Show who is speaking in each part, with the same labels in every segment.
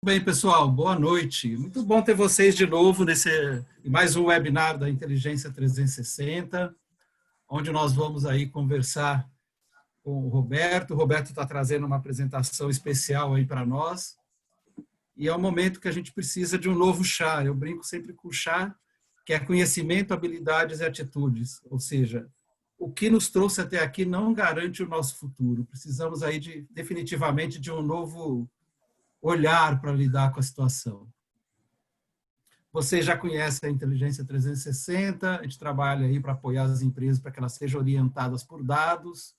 Speaker 1: Bem, pessoal, boa noite. Muito bom ter vocês de novo nesse mais um webinar da Inteligência 360, onde nós vamos aí conversar com o Roberto. O Roberto está trazendo uma apresentação especial aí para nós. E é um momento que a gente precisa de um novo chá. Eu brinco sempre com o chá, que é conhecimento, habilidades e atitudes. Ou seja, o que nos trouxe até aqui não garante o nosso futuro. Precisamos aí definitivamente de um novo olhar para lidar com a situação. Vocês já conhecem a Inteligência 360, a gente trabalha aí para apoiar as empresas para que elas sejam orientadas por dados,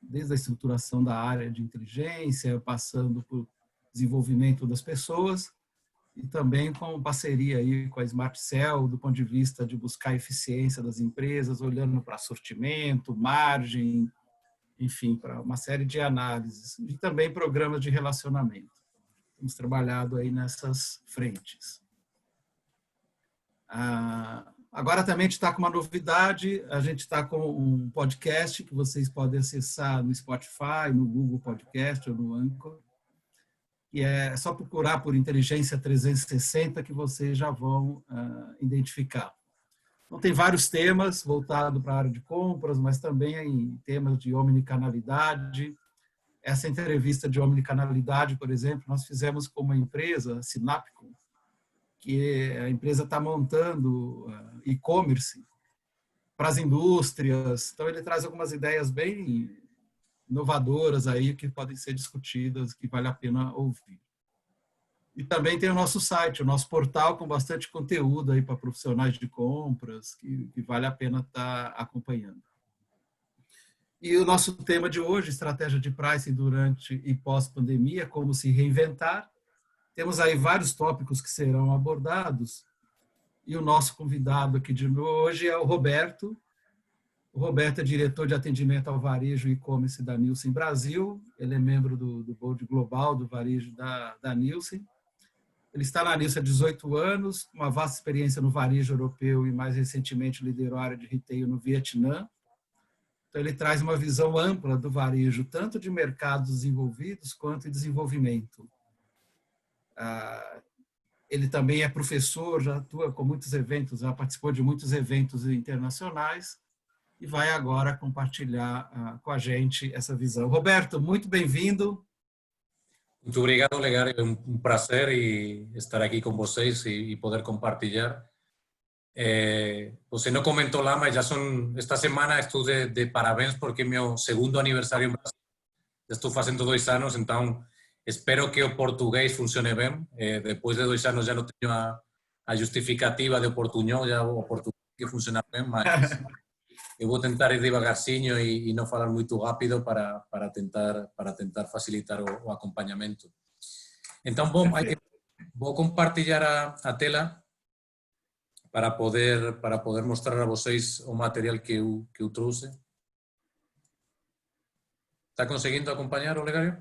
Speaker 1: desde a estruturação da área de inteligência, passando por desenvolvimento das pessoas, e também com parceria aí com a Smart Cell, do ponto de vista de buscar a eficiência das empresas, olhando para sortimento, margem, enfim, para uma série de análises, e também programas de relacionamento. Temos trabalhado aí nessas frentes. Agora também a gente está com uma novidade, a gente está com um podcast que vocês podem acessar no Spotify, no Google Podcast ou no Anchor, e é só procurar por Inteligência 360 que vocês já vão identificar. Então, tem vários temas voltados para a área de compras, mas também em temas de omnicanalidade. Essa entrevista de omnicanalidade, por exemplo, nós fizemos com uma empresa, a Sinapcom, que a empresa está montando e-commerce para as indústrias. Então, ele traz algumas ideias bem inovadoras aí que podem ser discutidas, que vale a pena ouvir. E também tem o nosso site, o nosso portal com bastante conteúdo aí para profissionais de compras, que vale a pena estar acompanhando. E o nosso tema de hoje, estratégia de pricing durante e pós-pandemia, como se reinventar. Temos aí vários tópicos que serão abordados. E o nosso convidado aqui de hoje é o Roberto. O Roberto é diretor de atendimento ao varejo e e-commerce da Nielsen Brasil. Ele é membro do Board Global do varejo da Nielsen. Ele está na Nielsen há 18 anos, com uma vasta experiência no varejo europeu e mais recentemente liderou a área de retail no Vietnã. Então, ele traz uma visão ampla do varejo, tanto de mercados desenvolvidos quanto de desenvolvimento. Ele também é professor, já atua com muitos eventos, já participou de muitos eventos internacionais e vai agora compartilhar com a gente essa visão. Roberto, muito bem-vindo.
Speaker 2: Muito obrigado, Olegário. É um prazer estar aqui com vocês e poder compartilhar. Você não comentou lá, mas esta semana estou de parabéns porque é meu segundo aniversário em Brasil. Já estou fazendo 2 anos, então espero que o português funcione bem. Depois de 2 anos já não tenho a justificativa de portunhol, já o português que funciona bem, mas eu vou tentar ir devagarzinho e não falar muito rápido para tentar facilitar o acompanhamento. Então, bom, vou compartilhar a tela para poder mostrar a vocês o material que eu trouxe. Está conseguindo acompanhar, Olegário?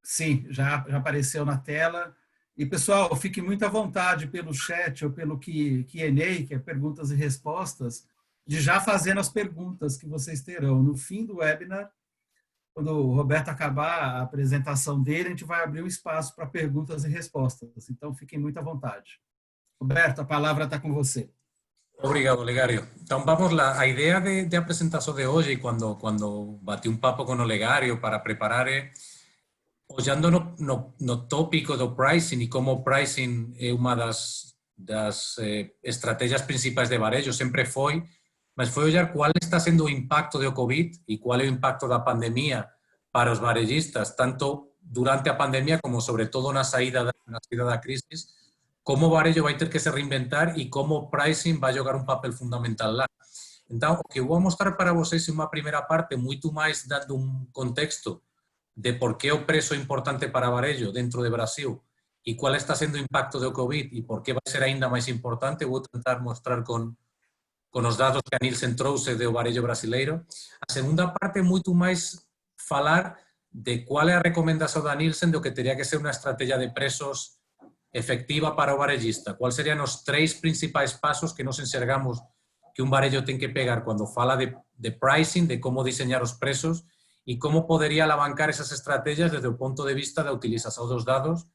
Speaker 1: Sim, já apareceu na tela. E, pessoal, fique muito à vontade pelo chat ou pelo Q&A, que é perguntas e respostas, de já fazendo as perguntas que vocês terão. No fim do webinar, quando o Roberto acabar a apresentação dele, a gente vai abrir um espaço para perguntas e respostas. Então, fiquem muito à vontade. Roberto, a palavra está com você.
Speaker 2: Obrigado, Olegário. Então, vamos lá. A ideia de apresentação de hoje, quando bati papo com o Olegário para preparar, olhando no tópico do pricing e como o pricing é uma das estratégias principais de varejo, sempre foi, mas foi olhar qual está sendo o impacto do Covid e qual é o impacto da pandemia para os varejistas, tanto durante a pandemia como, sobretudo, na saída da crise, como o varejo vai ter que se reinventar e como o pricing vai jogar um papel fundamental lá. Então, o que eu vou mostrar para vocês é uma primeira parte, muito mais dando um contexto de por qué o preço é importante para varejo dentro de Brasil e qual está sendo o impacto do Covid e por que vai ser ainda mais importante. Vou tentar mostrar com os dados que a Nielsen trouxe do varejo brasileiro. A segunda parte é muito mais falar de qual é a recomendação da Nielsen do que teria que ser uma estratégia de preços efectiva para o varejista. Quais seriam os 3 principais passos que nós enxergamos que um varejo tem que pegar quando fala de pricing, de como desenhar os preços e como poderia alavancar essas estratégias desde o ponto de vista da utilização dos dados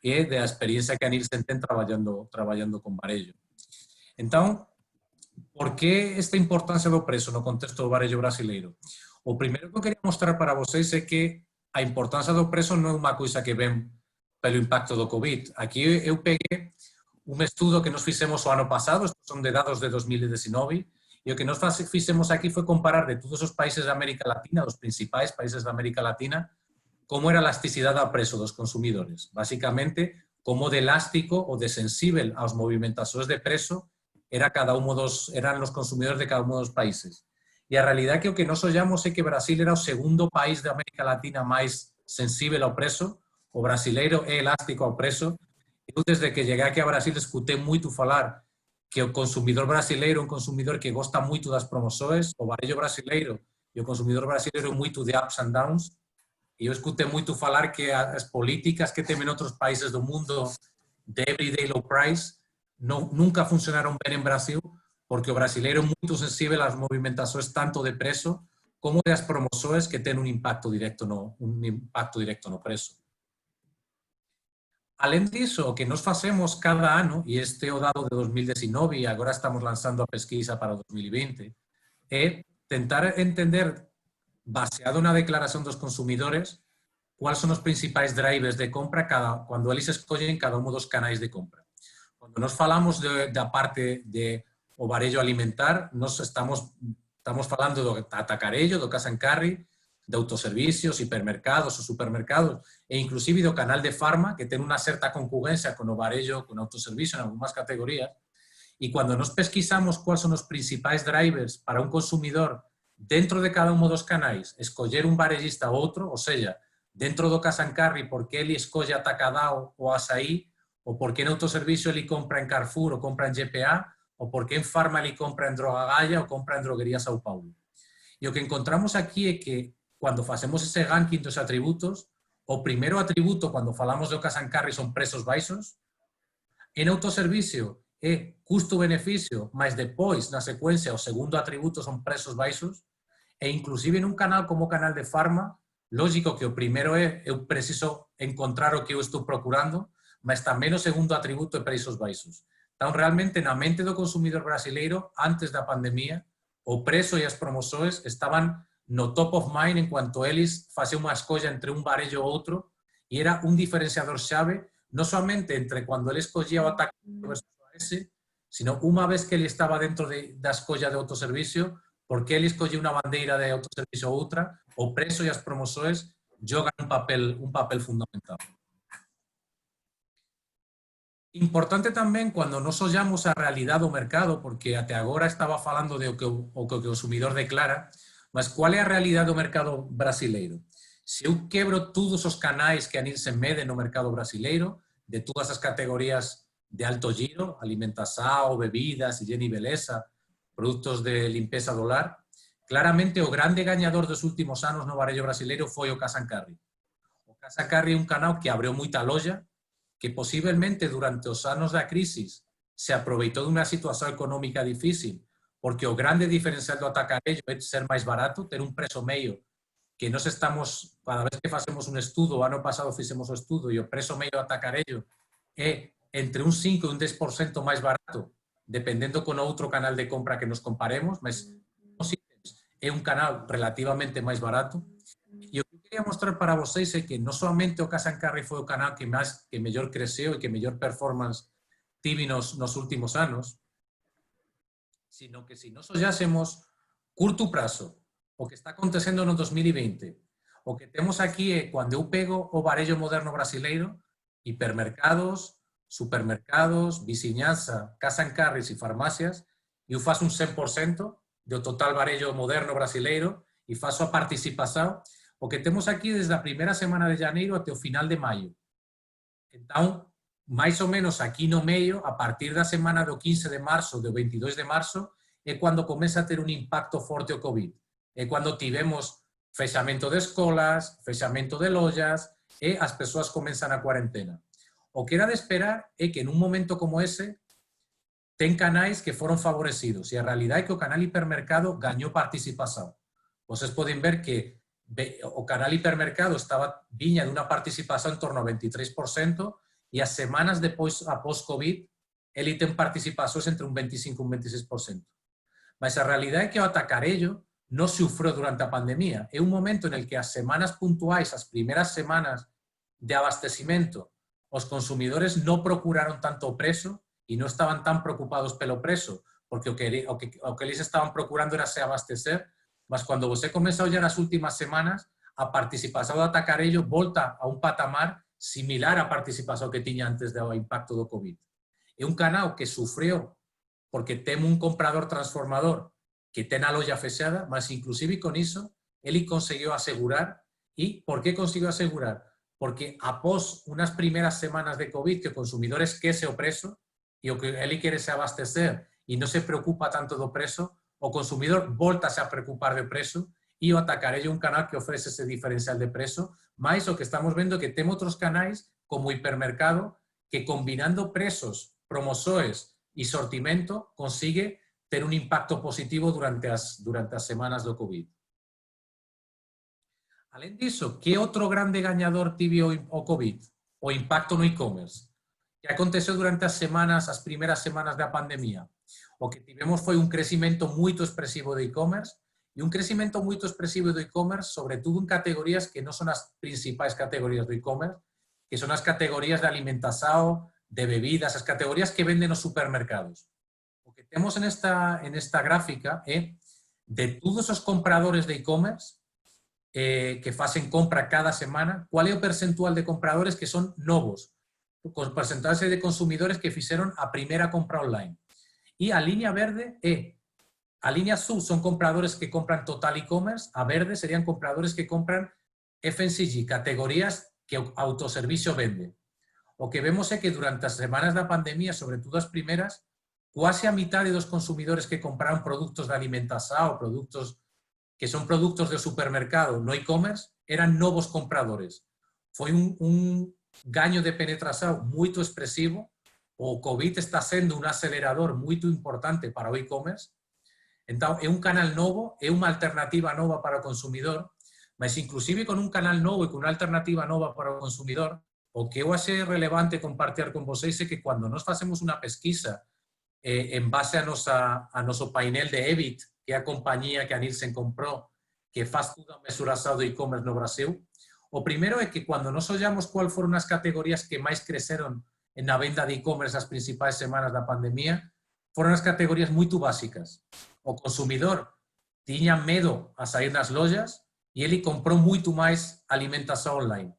Speaker 2: e da experiencia que a Nielsen ten traballando con varello. Entón, por que esta importancia do preço no contexto do varello brasileiro? O primeiro que eu quería mostrar para vocês é que a importancia do preço non é unha coisa que ven pelo impacto do COVID. Aquí eu peguei un estudo que nos fixemos o ano pasado, estos son de dados de 2019, e o que nos fixemos aquí foi comparar de todos os países de América Latina, dos principais países de América Latina, como era a elasticidade ao preço dos consumidores. Básicamente, como de elástico ou de sensível aos movimentações de preço eran os consumidores de cada un dos países. E a realidade é que o que nos ollamos é que Brasil era o segundo país de América Latina máis sensível ao preço, o brasileiro é elástico ao preço. Eu, desde que cheguei aquí a Brasil, escutei moito falar que o consumidor brasileiro é un consumidor que gosta moito das promoções, o varello brasileiro e o consumidor brasileiro é moito de ups and downs, e eu escutei moito falar que as políticas que temen outros países do mundo de everyday low price nunca funcionaron ben en Brasil, porque o brasileiro é moito sensível ás movimentações tanto de preço como das promoções que ten un impacto directo no preço. Além disso, o que nos facemos cada ano, e este é o dado de 2019 e agora estamos lanzando a pesquisa para 2020, é tentar entender, baseado na declaración dos consumidores, cuáles son os principais drivers de compra cando eles escollen cada un dos canais de compra. Cando nos falamos da parte de o varello alimentar, nos estamos falando do atacarello, do cash and carry, de autoservicios, hipermercados ou supermercados, e inclusive do canal de farma, que ten unha certa concurrencia con o varello, con autoservicio en algunhas categorías. E cando nos pesquisamos cuáles son os principais drivers para un consumidor dentro de cada un dos canais, escoller un varellista ou outro, ou seja, dentro do cash and carry, porque ele escolle Atacadão ou Açaí, ou porque en autoservicio ele compra en Carrefour ou compra en GPA, ou porque en farma ele compra en Droga Gaia ou compra en Droguería São Paulo. E o que encontramos aquí é que, cando facemos ese ranking dos atributos, o primeiro atributo, cando falamos do cash and carry, son prezos baixos. En autoservicio é custo-beneficio, mas depois, na secuencia, o segundo atributo son prezos baixos. E inclusive nun canal como o canal de farma, lógico que o primeiro é eu preciso encontrar o que eu estou procurando, mas tamén o segundo atributo é prezos baixos. Então, realmente, na mente do consumidor brasileiro, antes da pandemia, o preço e as promoções estaban no top of mind en cuanto eles facían unha escolla entre un varello ou outro, e era un diferenciador xave, non somente entre cando ele escollía o atacarello versus o ese, sino unha vez que ele estaba dentro da escolla de autoservicio, porque ele escollía unha bandeira de autoservicio ou outra, o preço e as promoções jogan un papel fundamental. Importante tamén cando nos ollamos a realidade do mercado, porque até agora estaba falando de o que o consumidor declara, mas qual é a realidade do mercado brasileiro? Se eu quebro todos os canais que a Nielsen mede no mercado brasileiro, de todas as categorías de alto giro, alimentação, bebidas, higiene e beleza, produtos de limpeza do lar, claramente o grande gañador dos últimos anos no varello brasileiro foi o cash and carry. O cash and carry é un canal que abriu moita loja, que posiblemente durante os anos da crisis se aproveitou dunha situación económica difícil, porque o grande diferencial do atacarello é ser máis barato, ter un prezo medio, que nos estamos, cada vez que facemos un estudo, o ano pasado fixemos o estudo, e o prezo medio do atacarello é entre un 5 e un 10% máis barato, dependendo con outro canal de compra que nos comparemos, mas é un canal relativamente máis barato. E o que quería mostrar para vocês é que non somente o cash and carry foi o canal que mellor creceu e que mellor performance tive nos últimos anos, sino que se nos ollásemos curto prazo, o que está acontecendo no 2020, o que temos aquí é, cando eu pego o varello moderno brasileiro, hipermercados, supermercados, viciñanza, cash and carries e farmacias, e eu faço un 100% do total varello moderno brasileiro e faço a participación. O que temos aquí desde a primeira semana de janeiro até o final de maio. Entón, máis ou menos aquí no meio, a partir da semana do 15 de marzo, do 22 de marzo, é cando comeza a ter un impacto forte o COVID. É cando tivemos fechamento de escolas, fechamento de lojas, e as persoas comenzan a cuarentena. O que era de esperar é que en un momento como ese, ten canais que foron favorecidos, e a realidade é que o canal hipermercado gañou participación. Vocês poden ver que o canal hipermercado viña dunha participación en torno ao 23%, e as semanas depois, após Covid, ele tem participações entre un 25 e un 26%. Mas a realidade é que o atacarello non sufrió durante a pandemia. É un momento en el que as semanas puntuais, as primeiras semanas de abastecimento, os consumidores non procuraron tanto o preço e non estaban tan preocupados pelo preço, porque o que eles estaban procurando era se abastecer, mas cando você comeza a olhar as últimas semanas, a participación do atacarello volta a un patamar similar á participación que tiña antes do impacto do COVID. É un canal que sufrió porque ten un comprador transformador que ten a loja fechada, mas inclusive con iso, ele conseguiu asegurar. E por que conseguiu asegurar? Porque após unas primeras semanas de COVID que o consumidor esquece o preço e o que ele quere se abastecer e non se preocupa tanto do preço, o consumidor voltase a preocupar do preço e o atacarello é un canal que ofrece ese diferencial de preço, mais o que estamos vendo é que temos outros canais como o hipermercado que combinando prezos, promoções e sortimento consigue ter un impacto positivo durante as semanas do COVID. Além disso, que outro grande gañador tivo o COVID? O impacto no e-commerce. Que aconteceu durante as primeiras semanas da pandemia? O que tivemos foi un crecimento moito expresivo de e-commerce e un crecimento moito expresivo do e-commerce, sobre todo en categorías que non son as principais categorías do e-commerce, que son as categorías de alimentación, de bebidas, as categorías que venden nos supermercados. O que temos en esta gráfica é de todos os compradores de e-commerce que facen compra cada semana, cuál é o percentual de compradores que son novos, con porcentaxe de consumidores que fixeron a primeira compra online. E a línea verde a línea azul son compradores que compran total e-commerce, a verde serían compradores que compran FMCG, categorías que o autoservicio vende. O que vemos é que durante as semanas da pandemia, sobre todo as primeras, quase a mitad dos consumidores que compraron produtos de alimentación, produtos que son produtos de supermercado no e-commerce, eran novos compradores. Foi un gaño de penetración moito expresivo. O COVID está sendo un acelerador moito importante para o e-commerce. Entón, é un canal novo, é unha alternativa nova para o consumidor, mas inclusive con un canal novo e con unha alternativa nova para o consumidor, o que eu achei relevante compartir con vocês é que cando nós facemos unha pesquisa en base a noso painel de EBIT, que é a compañía que a Nielsen comprou, que faz toda a mesuración do e-commerce no Brasil, o primeiro é que cando nós ollamos cuál foron as categorías que máis creceron na venda de e-commerce as principais semanas da pandemia, foron as categorías moito básicas. O consumidor tiña medo a sair nas lojas e ele comprou moito máis alimentación online.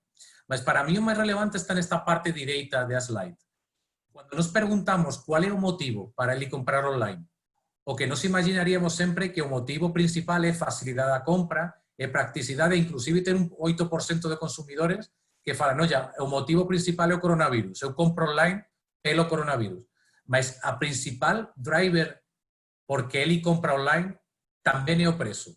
Speaker 2: Mas para mí o máis relevante está nesta parte direita de a slide. Cando nos preguntamos cuál é o motivo para ele comprar online, o que nos imaginaríamos sempre que o motivo principal é facilidade da compra, é practicidade, inclusive ter un 8% de consumidores que falan, oye, o motivo principal é o coronavirus, eu compro online pelo coronavirus. Mas a principal driver porque ele compra online tamén é o preço.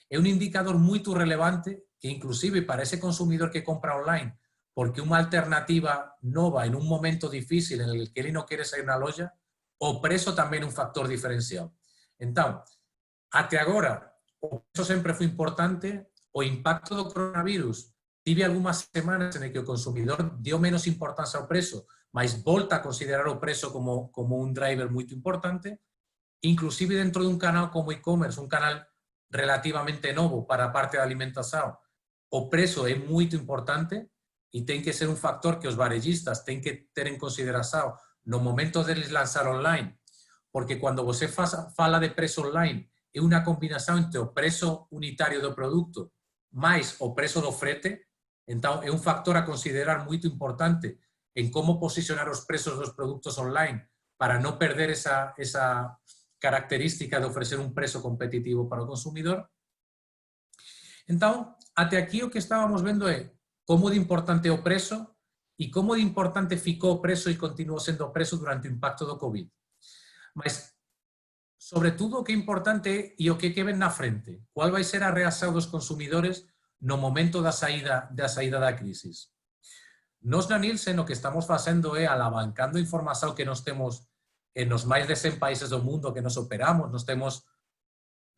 Speaker 2: É un indicador moito relevante que inclusive para ese consumidor que compra online porque unha alternativa nova en un momento difícil en el que ele non quere sair na loja, o preço tamén é un factor diferencial. Entón, até agora, o preço sempre foi importante, o impacto do coronavirus tive algunhas semanas en que o consumidor dio menos importancia ao preço, mas volta a considerar o preço como un driver moito importante, inclusive dentro de un canal como e-commerce, un canal relativamente novo para a parte da alimentación, o preço é moito importante e ten que ser un factor que os varellistas ten que ter en consideración no momento deles lanzar online, porque cando você fala de preço online é unha combinación entre o preço unitario do produto máis o preço do frete. Entón, é un factor a considerar moito importante en como posicionar os prezos dos produtos online para non perder esa característica de ofrecer un prezo competitivo para o consumidor. Entón, até aquí o que estábamos vendo é como de importante é o prezo e como de importante ficou o prezo e continuou sendo o prezo durante o impacto do COVID. Mas, sobre todo, o que é importante é e o que ven na frente. Qual vai ser a reacción dos consumidores no momento da saída da crisis. Nos na Nielsen o que estamos facendo é alavancando a información que nos temos nos máis de 100 países do mundo que nos operamos. Nos temos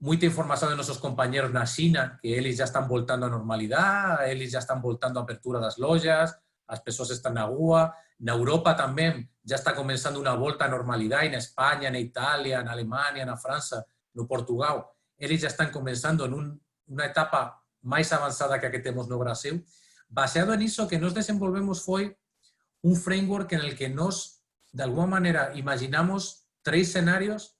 Speaker 2: moita información de nosos compañeros na China, que eles já están voltando a normalidade, eles já están voltando a apertura das lojas, as persoas están na rúa. Na Europa tamén já está comenzando unha volta à normalidade, na España, na Italia, na Alemania, na França, no Portugal. Eles já están comenzando numa etapa máis avanzada que a que temos no Brasil. Baseado nisso, que nos desenvolvemos foi un framework en el que nos, de alguma maneira, imaginamos 3 escenarios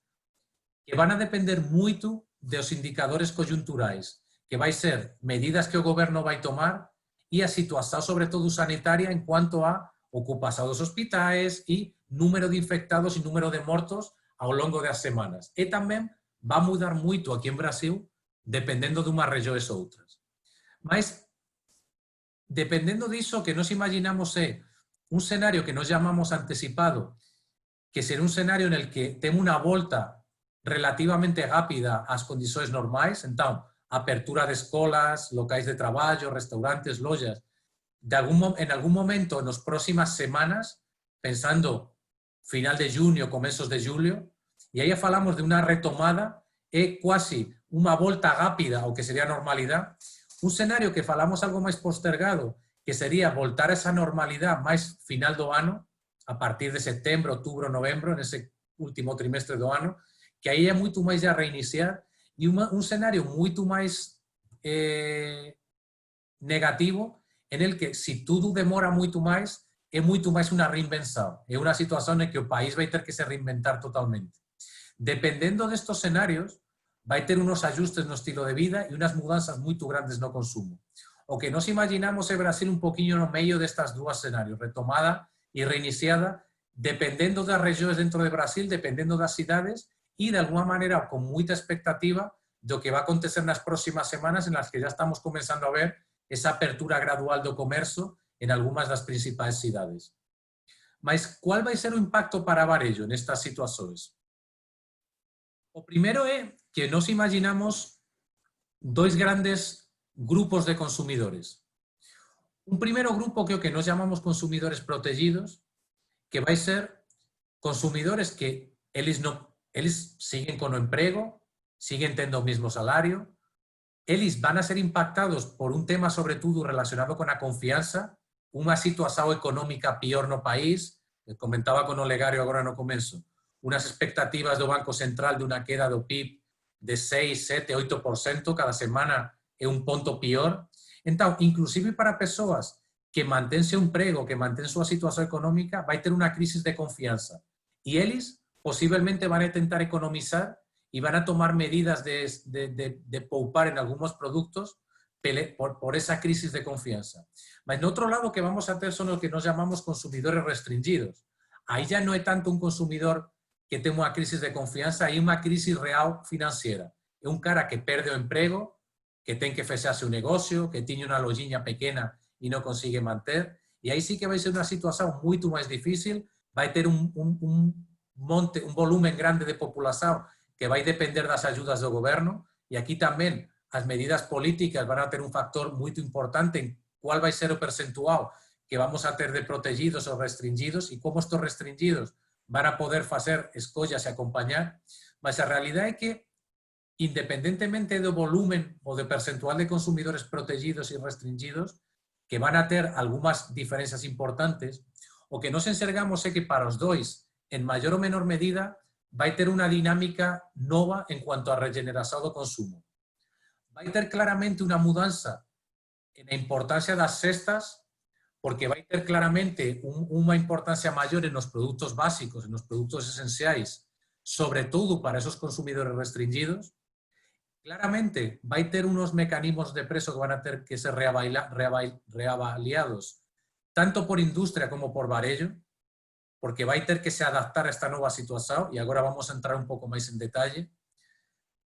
Speaker 2: que van a depender moito dos indicadores coyunturais, que vai ser medidas que o goberno vai tomar e a situación, sobre todo sanitaria, en cuanto a ocupación dos hospitais e número de infectados e número de mortos ao longo das semanas. E tamén va a mudar moito aquí en Brasil, dependendo de unhas regións ou outras. Mas, dependendo disso, que nos imaginamos é un escenario que nos llamamos anticipado, que será un escenario en el que ten unha volta relativamente rápida ás condições normais, entón, apertura de escolas, locais de traballo, restaurantes, lojas, en algún momento, nas próximas semanas, pensando final de junio, comezos de julio, e aí falamos de unha retomada e quasi unha volta rápida ao que sería a normalidade, un escenario que falamos algo máis postergado, que sería voltar a esa normalidade máis final do ano, a partir de setembro, outubro, novembro, nese último trimestre do ano, que aí é moito máis a reiniciar, e un escenario moito máis negativo, en el que, se tudo demora moito máis, é moito máis unha reinvención. É unha situación en que o país vai ter que se reinventar totalmente. Dependendo destos escenarios, vai ter unos ajustes no estilo de vida e unas mudanzas moito grandes no consumo. O que nos imaginamos é Brasil un poquinho no medio destas dúas escenarios, retomada e reiniciada, dependendo das regións dentro de Brasil, dependendo das cidades e, de alguma maneira, con moita expectativa do que va a acontecer nas próximas semanas, en las que já estamos comenzando a ver esa apertura gradual do comercio en algunhas das principais cidades. Mas, qual vai ser o impacto para Varello nestas situações? O primeiro é que nos imaginamos 2 grandes grupos de consumidores. Un primeiro grupo que é o que nos chamamos consumidores protegidos, que vai ser consumidores que eles siguen con o emprego, siguen tendo o mesmo salario, eles van a ser impactados por un tema sobre todo relacionado con a confianza, unha situación económica pior no país, comentaba con Olegario agora no começo, unas expectativas do Banco Central de unha queda do PIB de 6, 7, 8% cada semana é un ponto pior. Entón, inclusive para persoas que mantense un emprego, que mantén súa situación económica, vai ter unha crisis de confianza. E eles posiblemente van a intentar economizar y van a tomar medidas de poupar en algunos productos por esa crisis de confianza. Pero en otro lado, que vamos a tener son los que nos llamamos consumidores restringidos. Ahí ya no es tanto un consumidor que tenga una crisis de confianza, hay una crisis real financiera. Es un cara que perde o emprego, que tiene que fecharse un negocio, que tiene una lojinha pequeña y no consigue mantener. Y ahí sí que va a ser una situación mucho más difícil, va a tener un volumen grande de población que vai depender das ayudas do goberno, e aquí tamén as medidas políticas van a ter un factor moito importante en cuál vai ser o percentual que vamos a ter de protegidos ou restringidos e como estos restringidos van a poder facer escollas e acompañar, mas a realidade é que, independentemente do volumen ou do percentual de consumidores protegidos e restringidos, que van a ter algunhas diferencias importantes, o que nos enxergamos é que para os dois, en maior ou menor medida, vai ter unha dinámica nova en cuanto a regeneración do consumo. Vai ter claramente unha mudanza en a importancia das cestas, porque vai ter claramente unha importancia maior en os produtos básicos, en os produtos esenciais, sobre todo para esos consumidores restringidos. Claramente vai ter unos mecanismos de precio que van a ter que ser reavaliados, tanto por industria como por Varello, porque vai ter que se adaptar a esta nova situación, e agora vamos a entrar un pouco máis en detalle.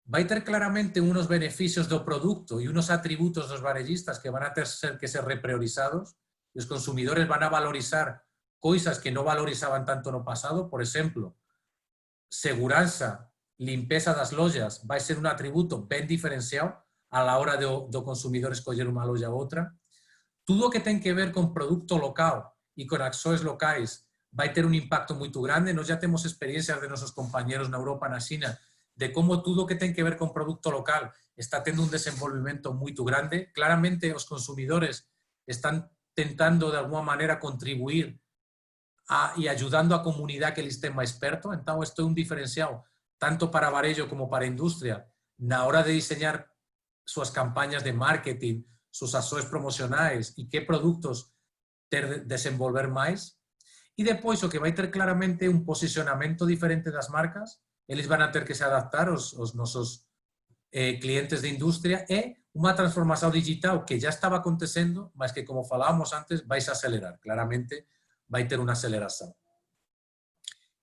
Speaker 2: Vai ter claramente unos beneficios do produto e unos atributos dos varellistas que van a ter que ser repriorizados, e os consumidores van a valorizar coisas que non valorizaban tanto no pasado. Por exemplo, seguranza, limpeza das lojas vai ser un atributo ben diferenciado a la hora do consumidor escoller unha loja ou outra. Tudo que ten que ver con producto local e con accións locais vai ter un impacto moito grande. Nós já temos experiencias de nosos compañeros na Europa, na China, de como tudo que ten que ver con producto local está tendo un desenvolvimento moito grande. Claramente os consumidores están tentando de alguna manera contribuir y ayudando a comunidad que eles estén máis perto. Entón, isto é un diferencial tanto para varejo como para a industria na hora de diseñar súas campañas de marketing, sus ações promocionais e que produtos desenvolver máis. E depois o que vai ter claramente un posicionamento diferente das marcas, eles van a ter que se adaptar os nosos clientes de industria, e unha transformación digital que já estaba acontecendo, mas que, como falábamos antes, vai se acelerar. Claramente vai ter unha aceleración.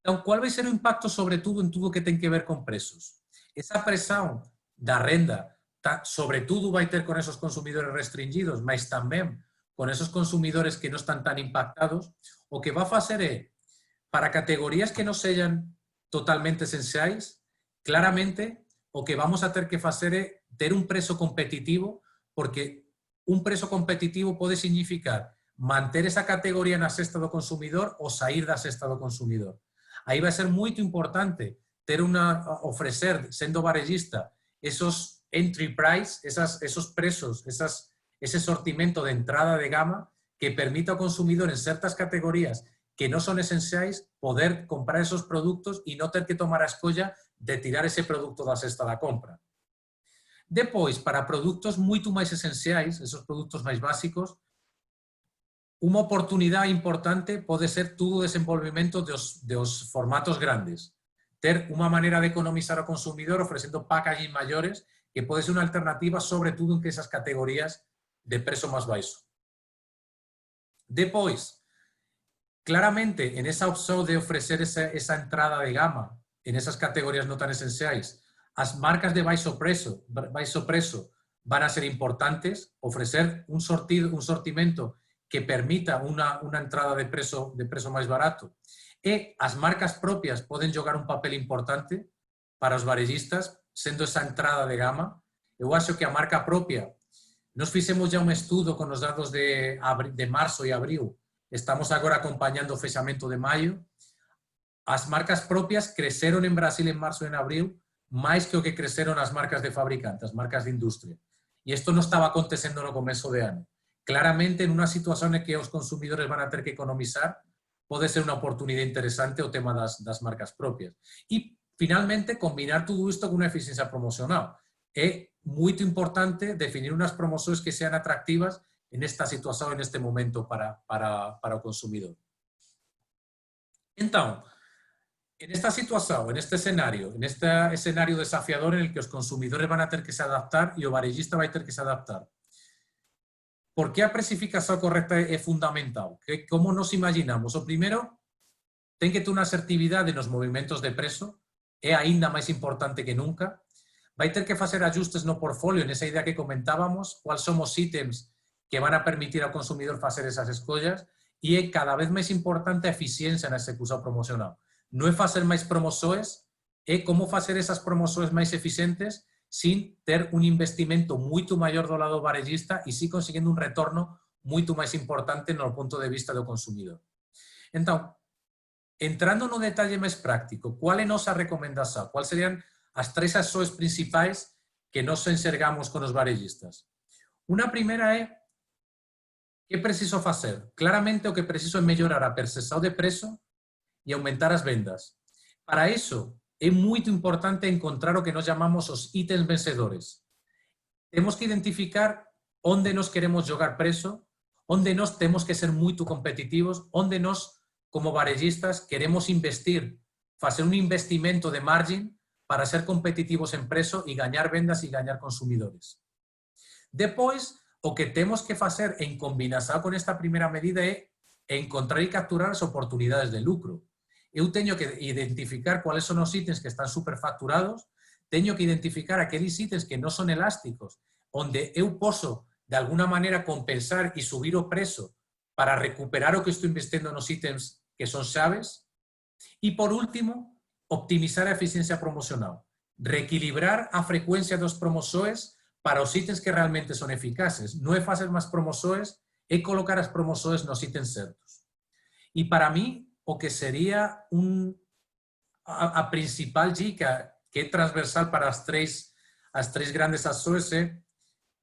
Speaker 2: Então, qual vai ser o impacto, sobretudo, en tudo que ten que ver con preços? Esa presión da renda, sobretudo vai ter con esos consumidores restringidos, mas tamén con esos consumidores que non están tan impactados. O que va a facer é, para categorías que non sellan totalmente esenciais, claramente o que vamos a ter que facer é ter un prezo competitivo, porque un prezo competitivo pode significar manter esa categoría na cesta do consumidor ou sair da cesta do consumidor. Aí vai ser moito importante ter ofrecer, sendo varejista, esos entry price, esos prezos, ese sortimento de entrada de gama que permita ao consumidor en certas categorías que non son esenciais poder comprar esos produtos e non ter que tomar a escolla de tirar ese produto da cesta da compra. Depois, para produtos moito máis esenciais, esos produtos máis básicos, unha oportunidade importante pode ser todo o desenvolvimento dos formatos grandes. Ter unha maneira de economizar ao consumidor ofrecendo packaging maiores, que pode ser unha alternativa, sobre todo en esas categorías de prezo máis baixo. Depois, claramente, en esa opción de ofrecer esa entrada de gama en esas categorías non tan esenciais, as marcas de baixo prezo van a ser importantes, ofrecer un sortimento que permita unha entrada de prezo máis barato. E as marcas propias poden xogar un papel importante para os varejistas, sendo esa entrada de gama. Eu acho que a marca propia, nos fixemos já un estudo con os dados de marzo e abril, estamos agora acompañando o fechamento de maio. As marcas propias creceron en Brasil en marzo e en abril máis que o que creceron as marcas de fabricante, as marcas de industria. E isto non estaba acontecendo no começo de ano. Claramente, en unha situación en que os consumidores van a ter que economizar, pode ser unha oportunidade interesante o tema das marcas propias. E, finalmente, combinar todo isto con unha eficiencia promocional. É moito importante definir unhas promocións que sean atractivas en esta situación, en este momento para o consumidor. Entón, en esta situación, en este escenario desafiador en el que os consumidores van a ter que se adaptar e o varejista vai ter que se adaptar, por que a precificación correcta é fundamental? Como nos imaginamos? O primeiro, ten que ter unha asertividade nos movimentos de prezo, é aínda máis importante que nunca. Vai ter que facer ajustes no portfolio, nesa idea que comentábamos, cuáles son os ítems que van a permitir ao consumidor facer esas escollas, e é cada vez máis importante a eficiencia na execución promocional. Non é facer máis promoções, é como facer esas promoções máis eficientes sin ter un investimento moito maior do lado varejista e si conseguindo un retorno moito máis importante no punto de vista do consumidor. Entón, entrando no detalle máis práctico, qual é a nosa recomendación? Qual serían as 3 ações principais que nos enxergamos con os varejistas? Unha primeira é que preciso facer? Claramente o que preciso é mellorar a percepción de prezo e aumentar as vendas. Para iso, é moito importante encontrar o que nos chamamos os ítems vencedores. Temos que identificar onde nos queremos jogar prezo, onde nos temos que ser moito competitivos, onde nos, como varejistas, queremos investir, facer un investimento de margin para ser competitivos en prezo e gañar vendas e gañar consumidores. Depois, o que temos que facer en combinación con esta primeira medida é encontrar e capturar as oportunidades de lucro. Eu teño que identificar cuáles son os ítems que están superfacturados, teño que identificar aqueles ítems que non son elásticos, onde eu posso, de alguna maneira, compensar e subir o prezo para recuperar o que estou investindo nos ítems que son chaves. E, por último, optimizar a eficiencia promocional. Reequilibrar a frecuencia dos promoções para os ítems que realmente son eficaces. Non é facer máis promoções, é colocar as promoções nos ítems certos. E, para mí, o que sería a principal dica que é transversal para as tres grandes ações é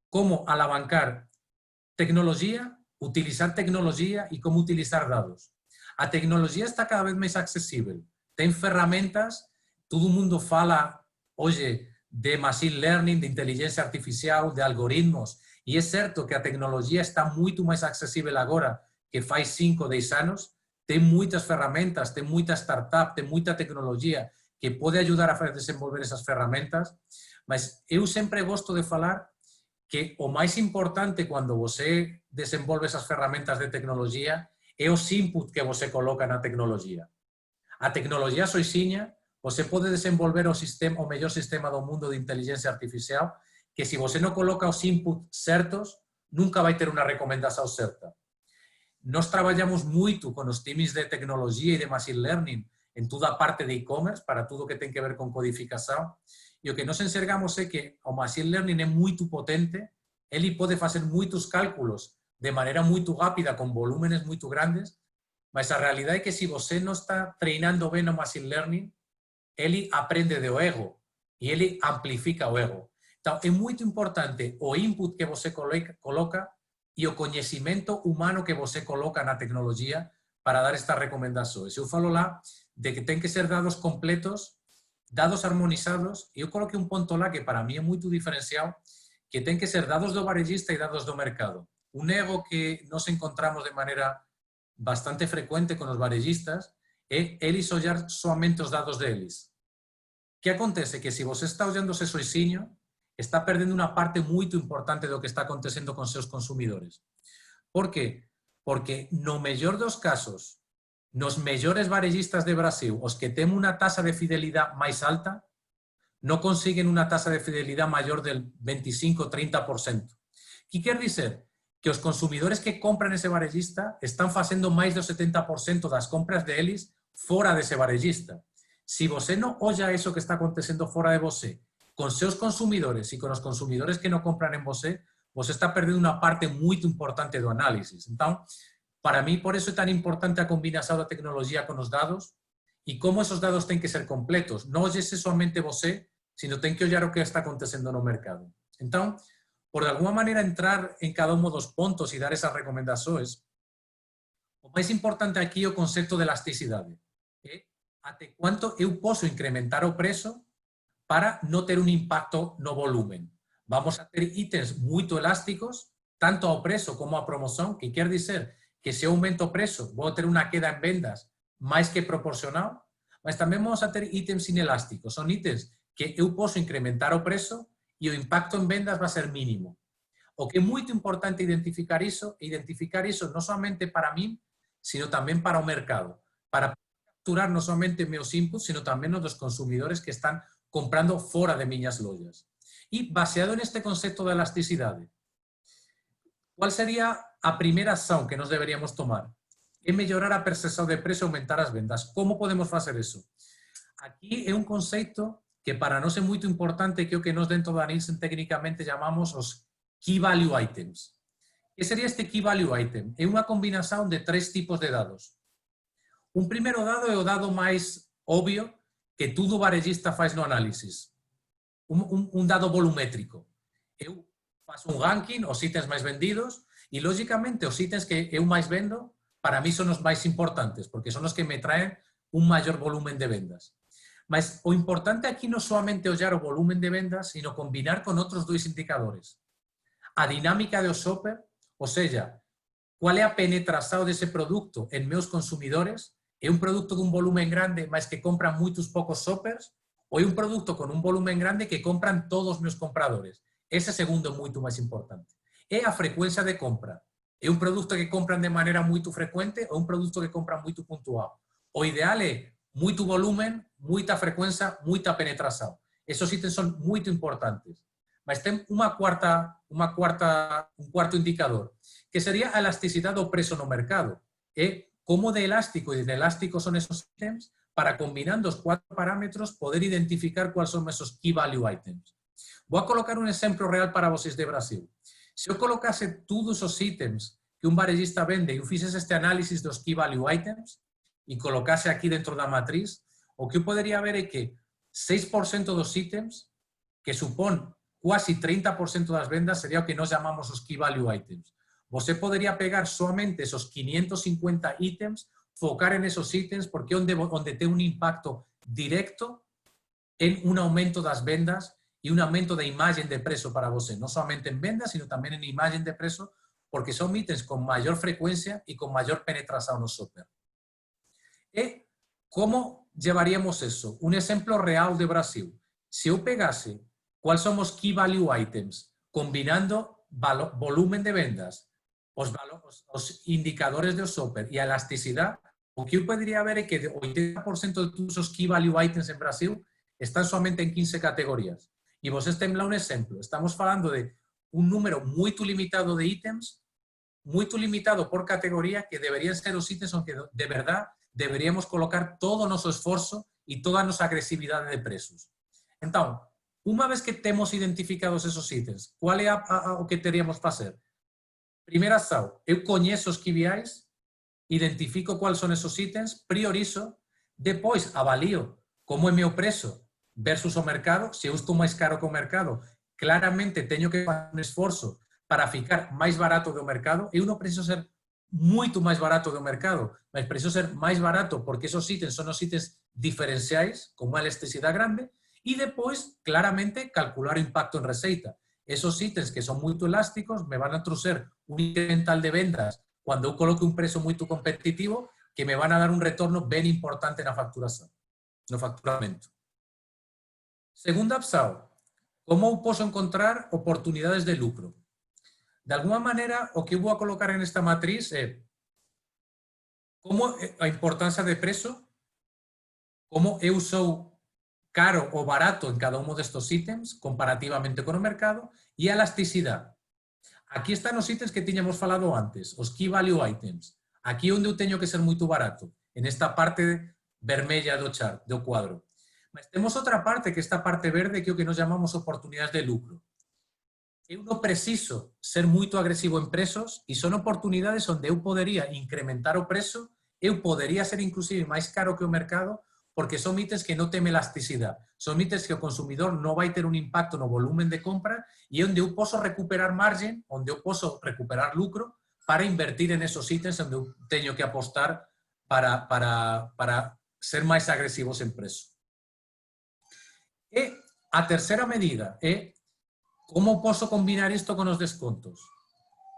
Speaker 2: como alavancar tecnología, utilizar tecnologia e como utilizar dados. A tecnologia está cada vez mais acessível. Tem ferramentas, todo mundo fala hoje de machine learning, de inteligência artificial, de algoritmos, e é certo que a tecnologia está muito mais acessível agora que faz 5, 10 anos. Tem muitas ferramentas, tem muita startup, tem muita tecnologia que pode ajudar a desenvolver essas ferramentas, mas eu sempre gosto de falar que o mais importante quando você desenvolve essas ferramentas de tecnologia é os inputs que você coloca na tecnologia. A tecnologia sozinha, você pode desenvolver o melhor sistema do mundo de inteligência artificial, que se você não coloca os inputs certos, nunca vai ter uma recomendação certa. Nós trabalhamos muito com os times de tecnologia e de machine learning em toda a parte de e-commerce, para tudo que tem que ver com codificação, e o que nós enxergamos é que o machine learning é muito potente, ele pode fazer muitos cálculos de maneira muito rápida, com volúmenes muito grandes, mas a realidade é que se você não está treinando bem o machine learning, ele aprende do erro e ele amplifica o erro. Então, é muito importante o input que você coloca e o conhecimento humano que você coloca na tecnologia para dar estas recomendações. Eu falo lá de que tem que ser dados completos, dados harmonizados, e eu coloquei um ponto lá que para mim é muito diferencial, que tem que ser dados do varejista e dados do mercado. Un erro que nos encontramos de maneira bastante frecuente con os varejistas é eles olhar somente os dados deles. O que acontece? Que se você está olhando ese soisinho, está perdendo unha parte moito importante do que está acontecendo con seus consumidores. Por qué? Porque no mellor dos casos, nos mellores varejistas de Brasil, os que tenen unha tasa de fidelidade máis alta, non consiguen unha tasa de fidelidade maior del 25-30%. Que quer dizer? Que os consumidores que compran ese varejista están facendo máis do 70% das compras de eles fora dese varejista. Se você non olla eso que está acontecendo fora de você, con seus consumidores e con os consumidores que non compran en você, você está perdendo unha parte moito importante do análisis. Entón, para mí, por eso é tan importante a combinación da tecnología con os dados e como esos dados ten que ser completos. Non ollese somente você, sino ten que ollar o que está acontecendo no mercado. Entón, por de alguma maneira entrar en cada un dos pontos e dar esas recomendacións, o máis importante aquí é o concepto de elasticidade. Até quanto eu posso incrementar o preço para non ter un impacto no volumen. Vamos a ter ítems moito elásticos, tanto ao preço como á promoción, que quer dizer que se aumento o preço, vou ter unha queda en vendas máis que proporcional, mas tamén vamos a ter ítems inelásticos. Son ítems que eu posso incrementar o preço e o impacto en vendas va a ser mínimo. O que é moito importante identificar iso non somente para mí, sino tamén para o mercado, para capturar non somente meus inputs, sino tamén os dos consumidores que están comprando fora de miñas lojas. E baseado neste concepto de elasticidade, qual sería a primeira ação que nos deberíamos tomar? É mellorar a percepción de precio e aumentar as vendas. Como podemos facer eso? Aquí é un conceito que para nós é moito importante, que é o que nós dentro da Nielsen técnicamente chamamos os Key Value Items. Que sería este Key Value Item? É unha combinación de 3 tipos de dados. Un primeiro dado é o dado máis obvio que todo varejista faz no análisis. Un dado volumétrico. Eu faço un ranking, os itens máis vendidos, e lógicamente os itens que eu máis vendo, para mí son os máis importantes, porque son os que me traen un maior volumen de vendas. Mas o importante aquí non somente ollar o volumen de vendas, sino combinar con outros 2 indicadores. A dinámica do shopper, ou seja, qual é a penetración dese produto en meus consumidores? É un produto dun volumen grande, mas que compran moitos poucos shoppers? Ou é un produto con un volumen grande que compran todos os meus compradores? Ese segundo é moito máis importante. É a frecuencia de compra. É un produto que compran de maneira moito frecuente ou un produto que compran moito puntual? O ideal é moito volumen, moita frecuencia, moita penetración. Esos itens son moito importantes. Mas ten un cuarto indicador, que sería a elasticidade do preço no mercado. É como de elástico e de inelástico son esos itens para, combinando os 4 parámetros, poder identificar cuáles son esos Key Value Items. Vou a colocar un exemplo real para vocês de Brasil. Se eu colocase todos os itens que un varejista vende e eu fixese este análisis dos Key Value Items, e colocase aquí dentro da matriz, o que eu podería ver é que 6% dos ítems, que supón quasi 30% das vendas, sería o que nós chamamos os Key Value Items. você poderia pegar somente esos 550 ítems, focar en esos ítems, porque onde tem un impacto directo en un aumento das vendas y un aumento de imagen de precio para você, no solamente en vendas, sino también en imagen de precio, porque son ítems con mayor frecuencia y con mayor penetración no shopper. ¿Cómo llevaríamos eso? Un ejemplo real de Brasil. Si yo pegase cuáles son los key value items, combinando volumen de vendas, los indicadores de shopper y elasticidad, o que yo podría ver es que el 80% de todos esos key value items en Brasil están solamente en 15 categorías. Y vos tem lá un ejemplo. Estamos hablando de un número muy limitado de ítems, muy limitado por categoría, que deberían ser los ítems en que de verdad deberíamos colocar todo nuestro esfuerzo y toda nuestra agresividad de precios. Entonces, una vez que tenemos identificados esos ítems, ¿cuál es lo que teríamos que hacer? Primera acción, yo conozco los KPIs, identifico cuáles son esos ítems, priorizo, después avalío cómo es mi precio versus o mercado. Si yo estoy más caro que o mercado, claramente tengo que hacer un esfuerzo para ficar más barato do mercado. Eu non preciso ser moito máis barato do mercado, mas preciso ser máis barato porque esos ítems son os ítems diferenciais, con unha elasticidade grande, e depois, claramente, calcular o impacto en receita. Esos ítems que son moito elásticos me van a trouxer un incremental de vendas cando eu coloque un precio moito competitivo que me van a dar un retorno ben importante na facturación, no facturamento. Segunda opción, como eu posso encontrar oportunidades de lucro? De alguna manera, o que eu vou a colocar en esta matriz é como a importancia de precio, como eu sou caro ou barato en cada uno destes ítems comparativamente con o mercado, e a elasticidade. Aquí están os ítems que tiñamos falado antes, os key value items. Aquí onde eu teño que ser moito barato, en esta parte vermella do chart, do cuadro. Mas temos outra parte, que esta parte verde, que é o que nos chamamos oportunidades de lucro. Eu non preciso ser moito agresivo en prezos e son oportunidades onde eu podería incrementar o prezo, eu podería ser inclusive máis caro que o mercado, porque son ítems que non ten elasticidade, son ítems que o consumidor non vai ter un impacto no volumen de compra e onde eu posso recuperar margen, onde eu posso recuperar lucro para invertir en esos ítems onde eu teño que apostar para ser máis agresivos en prezo. E a terceira medida é como posso combinar isto con os descontos?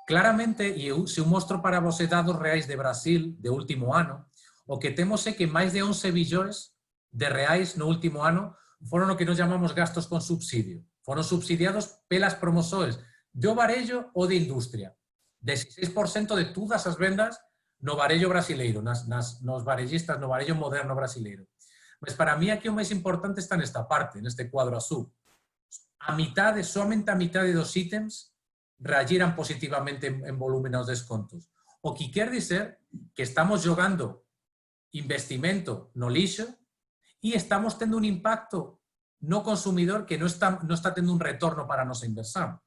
Speaker 2: Claramente, e se eu mostro para vos dados reais de Brasil de último ano, o que temos é que máis de 11 billones de reais no último ano foron o que nos chamamos gastos con subsidio. Foron subsidiados pelas promoções do varello ou de industria. 16% de todas as vendas no varello brasileiro, nos varellistas, no varello moderno brasileiro. Mas para mí aquí o máis importante está nesta parte, neste cuadro azul. Solamente a mitad dos ítems reagiran positivamente en volumen aos descontos. O que quer dizer que estamos jogando investimento no lixo e estamos tendo un impacto no consumidor que non está tendo un retorno para a nosa inversión.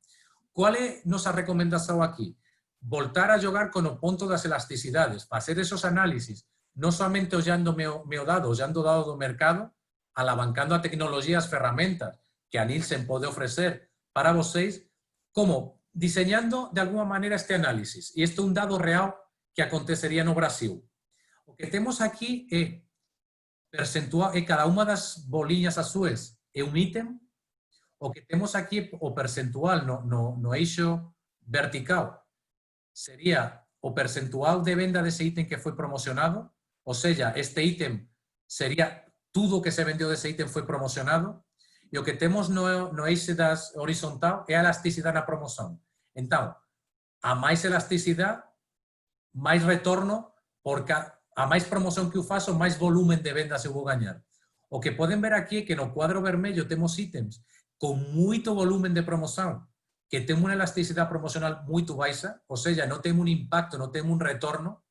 Speaker 2: Qual é nosa recomendación aquí? Voltar a jogar con o ponto das elasticidades, facer esos análisis, non somente ollando meu dado, ollando o dado do mercado, alabancando a tecnología, as ferramentas que a Nielsen pode ofrecer para vocês, como diseñando de alguna maneira este análisis. E isto é un dado real que acontecería no Brasil. O que temos aquí é percentual, e cada unha das boliñas azuis é un ítem. O que temos aquí é o percentual no eixo vertical. Sería o percentual de venda dese ítem que foi promocionado, ou seja, este ítem sería tudo que se vendeu dese ítem foi promocionado. E o que temos no eixo horizontal é a elasticidade na promoción. Entón, a máis elasticidade, máis retorno, porque a máis promoción que eu faço, máis volumen de vendas eu vou gañar. O que poden ver aquí é que no cuadro vermello temos ítems con moito volumen de promoción, que ten unha elasticidade promocional moito baixa, ou seja, non ten un impacto, non ten un retorno,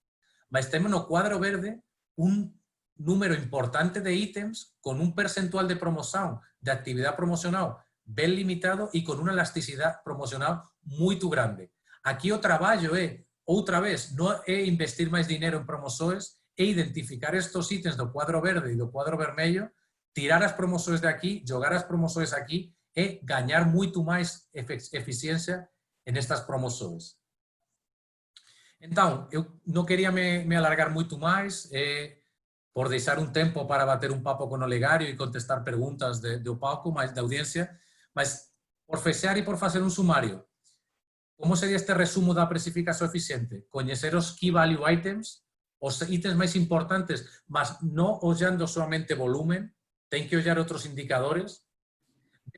Speaker 2: mas temos no cuadro verde un número importante de ítems con un percentual de promoción, de actividad promocional ben limitado e con unha elasticidade promocional moito grande. Aquí o traballo é, outra vez, non é investir máis dinero en promoções, é identificar estes ítems do cuadro verde e do cuadro vermello, tirar as promoções de aquí, jogar as promoções aquí e gañar moito máis eficiencia en estas promoções. Então, eu não queria me alargar muito mais, por deixar um tempo para bater um papo com o Olegário e contestar perguntas do palco, mais da audiência, mas por fechar e por fazer um sumário, como seria este resumo da precificação eficiente? Conhecer os key value items, os itens mais importantes, mas não olhando somente volumen, tem que olhar outros indicadores.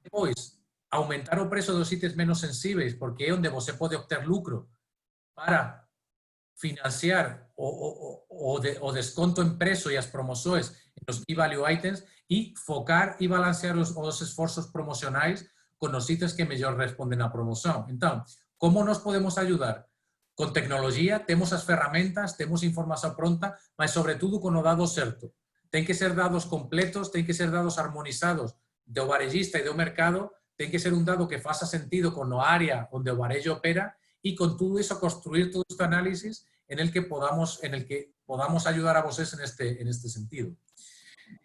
Speaker 2: Depois, aumentar o preço dos itens menos sensíveis, porque é onde você pode obter lucro para financiar o desconto en preço e as promoções nos key value items e focar e balancear os esforços promocionais com os itens que melhor respondem à promoção. Então, como nos podemos ajudar? Com tecnologia, temos as ferramentas, temos informação pronta, mas sobretudo com o dado certo. Tem que ser dados completos, tem que ser dados harmonizados do varejista e do mercado, tem que ser un dado que faça sentido con a área onde o varejo opera e con todo eso construir todo este análisis en el que podamos ayudar a vocês en este sentido.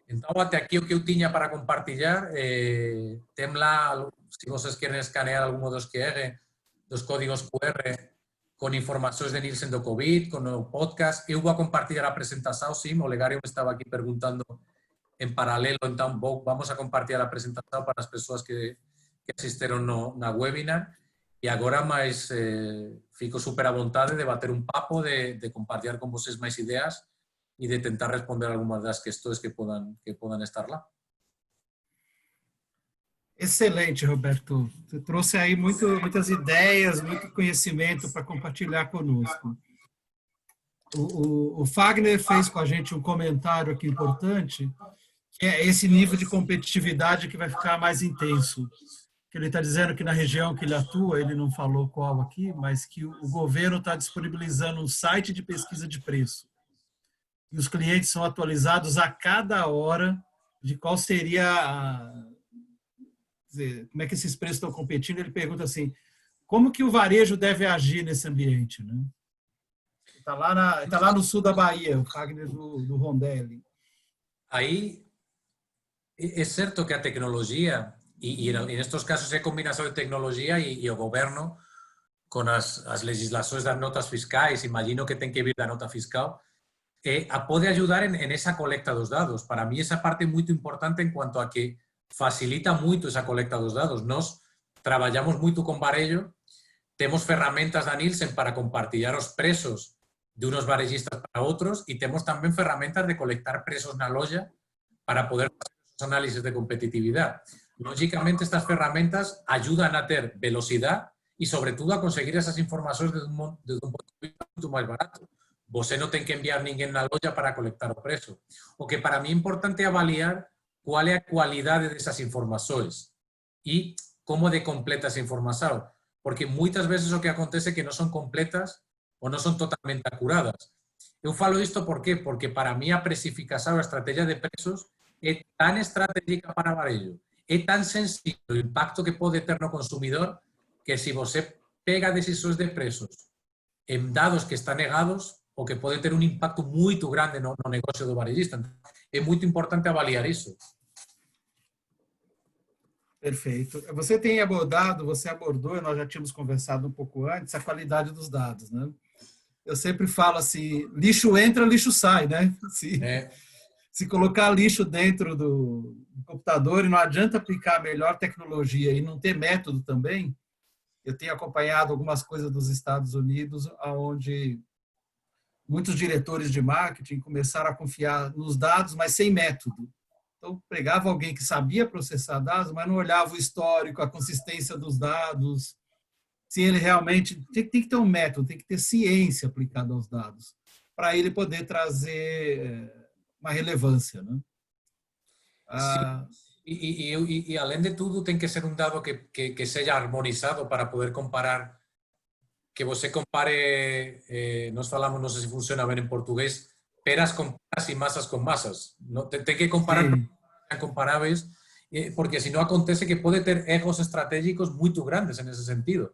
Speaker 2: Então, até aquí o que eu tiña para compartilhar, tem lá, se vocês queren escanear alguno dos QR, dos códigos QR con informacións de Nielsen do COVID, con o podcast, eu vou a compartilhar a presentación, sí, o Olegário me estaba aquí preguntando en paralelo, então vamos a compartilhar a presentación para as persoas que asistiron na webinar. E agora máis fico super a vontade de bater un papo, de compartilhar con vocês máis ideas e de tentar responder algumas das questões que podan estar lá.
Speaker 1: Excelente, Roberto. Você trouxe aí muitas ideias, muito conhecimento para compartilhar conosco. O Fagner fez com a gente um comentário aqui importante, que é esse nível de competitividade que vai ficar mais intenso. Ele está dizendo que na região que ele atua, ele não falou qual aqui, mas que o governo está disponibilizando um site de pesquisa de preço. E os clientes são atualizados a cada hora de qual seria como é que esses preços estão competindo. Ele pergunta assim, como que o varejo deve agir nesse ambiente? Né? Está lá no sul da Bahia, o Fagner do Rondelli.
Speaker 2: Aí, é certo que a tecnologia, e en estos casos é combinación de tecnología e o goberno con as legislações das notas fiscais, imagino que ten que vir da nota fiscal, pode ayudar en esa colecta dos dados. Para mí esa parte é muito importante en cuanto a que facilita moito esa colecta dos dados. Nos traballamos moito con Varello, temos ferramentas da Nielsen para compartillar os preços de unos varellistas para outros e temos tamén ferramentas de colectar preços na loja para poder facer os análisis de competitividade. Lógicamente, estas ferramentas ayudan a ter velocidad y, sobre todo, a conseguir esas informaciones desde un punto de vista mucho más barato. Você non ten que enviar ninguén na loja para colectar o preço. O que para mí é importante é avaliar cuál é a cualidade desas informações e como de completa esa información. Porque moitas veces o que acontece é que non son completas ou non son totalmente acuradas. Eu falo isto por qué? Porque para mí a precificación, a estrategia de preços é tan estratégica para Varello, é tan sencillo o impacto que pode ter no consumidor que se você pega decisões de preços en dados que están negados, o que pode ter un impacto moito grande no negocio do varejista. É muito importante avaliar isso.
Speaker 1: Perfeito. Você abordou, e nós já tínhamos conversado um pouco antes, a qualidade dos dados, né? Eu sempre falo assim, lixo entra, lixo sai, né? Se colocar lixo dentro do computador e não adianta aplicar a melhor tecnologia e não ter método também. Eu tenho acompanhado algumas coisas dos Estados Unidos, onde muitos diretores de marketing começaram a confiar nos dados, mas sem método. Então, pegava alguém que sabia processar dados, mas não olhava o histórico, a consistência dos dados, se ele realmente... Tem que ter um método, tem que ter ciência aplicada aos dados, para ele poder trazer uma relevância, né?
Speaker 2: E além de tudo, tem que ser um dado que seja harmonizado para poder comparar, que você compare, nós falamos, não sei se funciona bem em português, peras com peras e massas com massas. Tem que comparar comparáveis, porque senão acontece que pode ter erros estratégicos muito grandes nesse sentido,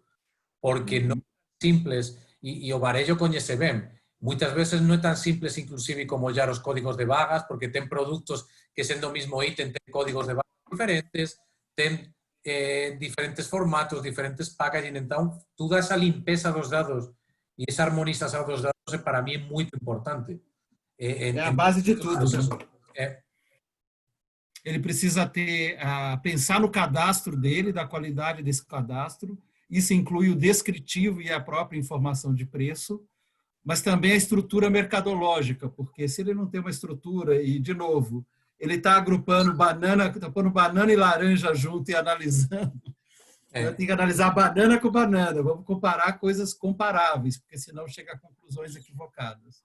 Speaker 2: porque não é simples, e o varejo conhece bem. Muitas veces no é tan simples inclusive como olhar os códigos de vagas, porque ten produtos que sendo o mismo ítem ten códigos de vagas diferentes, ten diferentes formatos, diferentes packaging. Então, toda esa limpeza dos dados E essa harmonização dos dados, para mim, é muito importante.
Speaker 1: É a base de tudo, né?
Speaker 2: É.
Speaker 1: Ele precisa pensar no cadastro dele, da qualidade desse cadastro. Isso inclui o descritivo e a própria informação de preço, mas também a estrutura mercadológica, porque se ele não tem uma estrutura, e, de novo, ele está agrupando está pondo banana e laranja junto e analisando. Tem que analisar banana com banana. Vamos comparar coisas comparáveis, porque senão chega a conclusões equivocadas.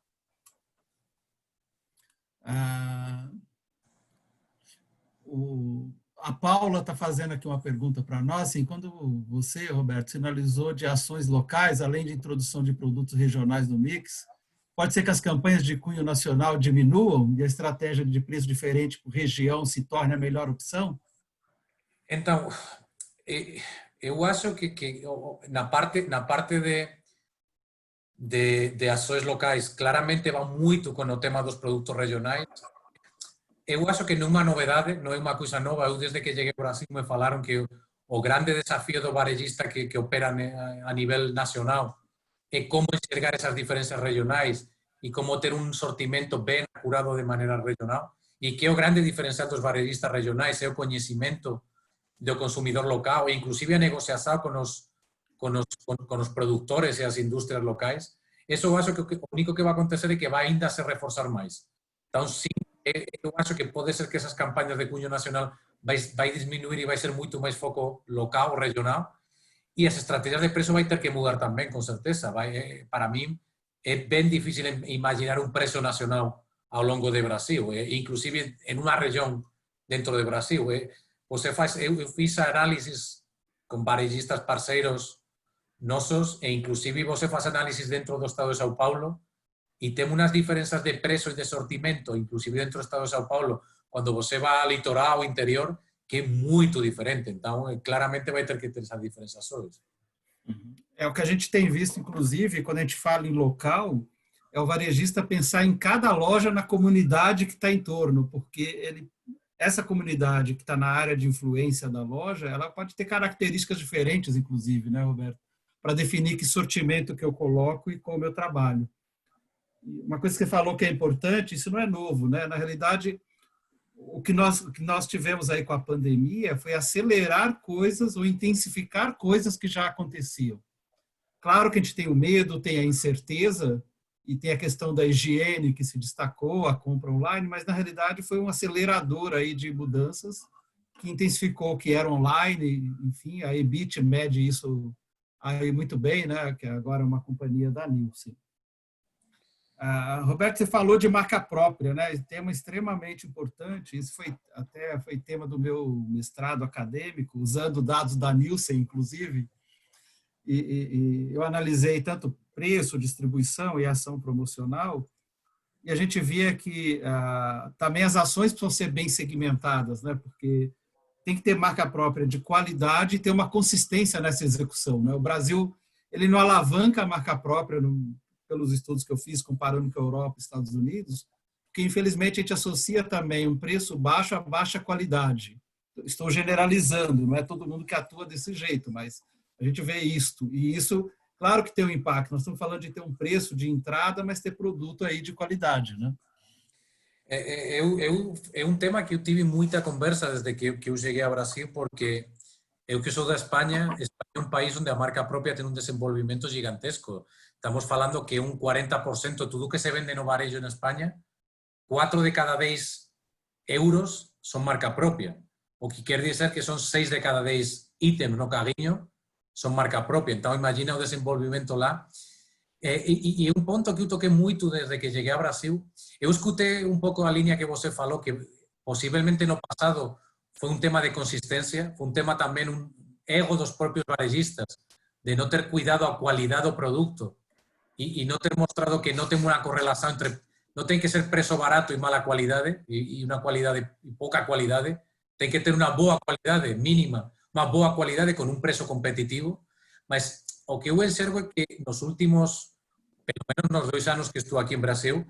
Speaker 1: A Paula está fazendo aqui uma pergunta para nós. Assim, quando você, Roberto, sinalizou de ações locais, além de introdução de produtos regionais no mix, pode ser que as campanhas de cunho nacional diminuam e a estratégia de preço diferente por região se torne a melhor opção?
Speaker 2: Então, eu acho que na parte de ações locais, claramente vai muito com o tema dos produtos regionais. Eu acho que não é uma novidade, não é uma coisa nova. Eu, desde que cheguei ao Brasil, me falaram que o grande desafio do varejista que opera a nível nacional é como enxergar essas diferenças regionais e como ter um sortimento bem acurado de maneira regional. E que o grande diferencial dos varejistas regionais é o conhecimento do consumidor local e inclusive a negociação com os produtores e as indústrias locais. Isso eu acho que o único que vai acontecer é que vai ainda se reforçar mais. Então, sim, eu acho que pode ser que essas campanhas de cunho nacional vai diminuir e vai ser muito mais foco local, regional, e as estratégias de preço vai ter que mudar também, com certeza. Para mim, é bem difícil imaginar um preço nacional ao longo do Brasil, inclusive em uma região dentro do Brasil. Eu fiz análises com varejistas parceiros nossos, e inclusive você faz análisis dentro do estado de São Paulo, e tem umas diferenças de preço e de sortimento, inclusive dentro do estado de São Paulo, quando você vai ao litoral, ao interior, que é muito diferente. Então, claramente vai ter que ter essas diferenciações.
Speaker 1: É o que a gente tem visto, inclusive, quando a gente fala em local, é o varejista pensar em cada loja na comunidade que está em torno, porque essa comunidade que está na área de influência da loja, ela pode ter características diferentes, inclusive, né, Roberto? Para definir que sortimento que eu coloco e como eu trabalho. Uma coisa que você falou que é importante, isso não é novo, né? Na realidade, o que nós tivemos aí com a pandemia foi acelerar coisas ou intensificar coisas que já aconteciam. Claro que a gente tem o medo, tem a incerteza e tem a questão da higiene que se destacou, a compra online, mas na realidade foi um acelerador aí de mudanças que intensificou o que era online. Enfim, a Ebit mede isso aí muito bem, né? Que agora é uma companhia da Nielsen. Roberto, você falou de marca própria, né? Tema extremamente importante. Isso foi tema do meu mestrado acadêmico, usando dados da Nielsen, inclusive. E eu analisei tanto preço, distribuição e ação promocional, e a gente via que também as ações precisam ser bem segmentadas, né? Porque tem que ter marca própria de qualidade e ter uma consistência nessa execução, né? O Brasil, ele não alavanca a marca própria pelos estudos que eu fiz, comparando com a Europa e Estados Unidos, porque, infelizmente, a gente associa também um preço baixo a baixa qualidade. Estou generalizando, não é todo mundo que atua desse jeito, mas a gente vê isto. E isso, claro que tem um impacto. Nós estamos falando de ter um preço de entrada, mas ter produto aí de qualidade, né?
Speaker 2: É um tema que eu tive muita conversa desde que eu cheguei ao Brasil, porque eu que sou da Espanha é um país onde a marca própria tem um desenvolvimento gigantesco. Estamos falando que 40% de tudo que se vende no varejo en España, 4 de cada 10 euros son marca propia. O que quer dizer que son 6 de cada 10 ítems no carrinho son marca propia. Então, imagina o desenvolvimento lá. E um ponto que eu toquei muito desde que cheguei ao Brasil, eu escutei um pouco a linha que você falou, que possivelmente no passado foi um tema de consistência, foi um tema também um ego dos próprios varejistas, de não ter cuidado a qualidade do produto y no ter mostrado que no tengo una correlación entre, no tiene que ser precio barato y mala calidad y una calidad y poca calidad, tiene que tener una boa calidad mínima, una boa calidad con un precio competitivo. Mas o que eu enxergo é que nos últimos, pelo menos nos 2 anos que estou aqui en Brasil,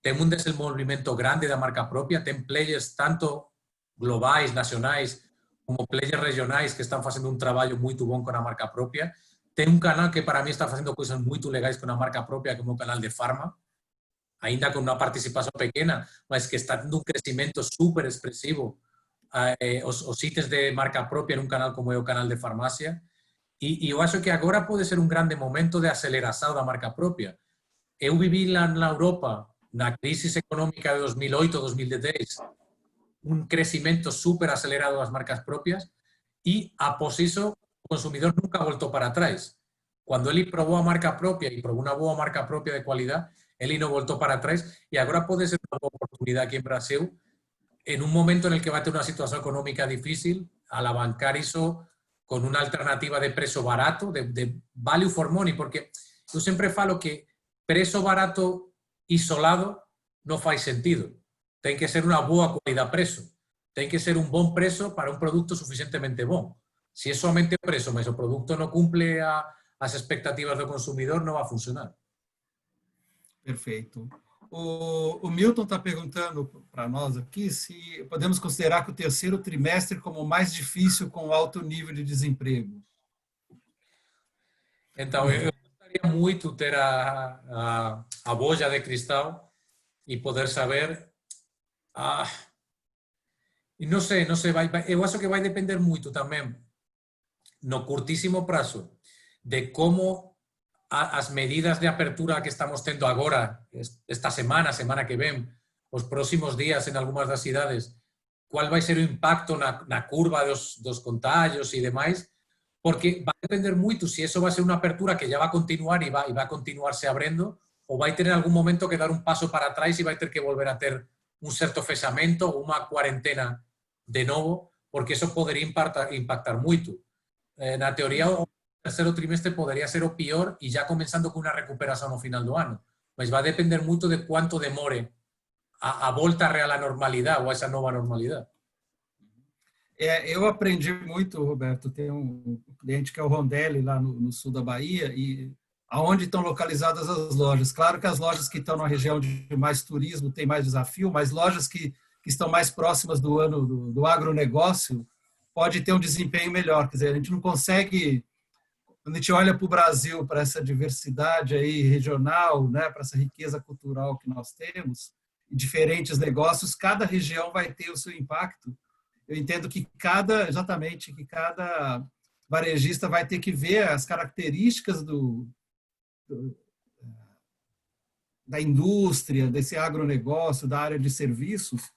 Speaker 2: tem un desenvolvimento grande da marca propia, tem players tanto globais, nacionais, como players regionais que están facendo un traballo muito bom con a marca propia. Tem canal que para mí está haciendo cosas muy legais con una marca propia, como un canal de Pharma, ainda con una participación pequeña, mas que está dando un crecimiento súper expresivo os sitios de marca propia en un canal como el canal de farmacia. Y yo acho que ahora puede ser un grande momento de aceleración da marca propia. Eu viví na Europa, na crisis económica de 2008-2010, un crecimiento súper acelerado das marcas propias y, após iso, o consumidor nunca voltou para atrás. Cuando ele probou a marca propia e probou unha boa marca propia de cualidade, ele non voltou para atrás e agora pode ser unha boa oportunidade aquí en Brasil en un momento en el que va a tener una situación económica difícil, alabancar eso con una alternativa de precio barato, de value for money, porque yo siempre falo que precio barato isolado no faz sentido. Tiene que ser una boa cualidade-preço. Tiene que ser un buen precio para un producto suficientemente bom. Si es solamente precio, mas o producto no cumple as expectativas do consumidor, no va a funcionar.
Speaker 1: Perfeito. O Milton está perguntando para nós aqui se podemos considerar que o terceiro trimestre como o mais difícil com alto nível de desemprego.
Speaker 2: Então, eu gostaria muito ter a bola de cristal e poder saber. E não sei, eu acho que vai depender muito também, no curtíssimo prazo, de como as medidas de apertura que estamos tendo agora, esta semana que ven, os próximos días en algunas das cidades, cuál vai ser o impacto na curva dos contagios e demais, porque vai depender muito se eso vai ser unha apertura que já vai continuar e vai continuarse abrindo, ou vai ter en algún momento que dar un paso para atrás e vai ter que volver a ter un certo fechamento ou unha cuarentena de novo, porque eso podería impactar moito. Na teoría, o terceiro trimestre poderia ser o pior e já começando com uma recuperação no final do ano. Mas vai depender muito de quanto demore a volta real à normalidade ou a essa nova normalidade.
Speaker 1: Eu aprendi muito, Roberto. Tem um cliente que é o Rondelli, lá no sul da Bahia, e aonde estão localizadas as lojas. Claro que as lojas que estão na região de mais turismo têm mais desafio, mas lojas que estão mais próximas do ano do agronegócio pode ter um desempenho melhor. Quer dizer, a gente não consegue... Quando a gente olha para o Brasil, para essa diversidade aí regional, né, para essa riqueza cultural que nós temos, e diferentes negócios, cada região vai ter o seu impacto. Eu entendo que cada varejista vai ter que ver as características da indústria, desse agronegócio, da área de serviços,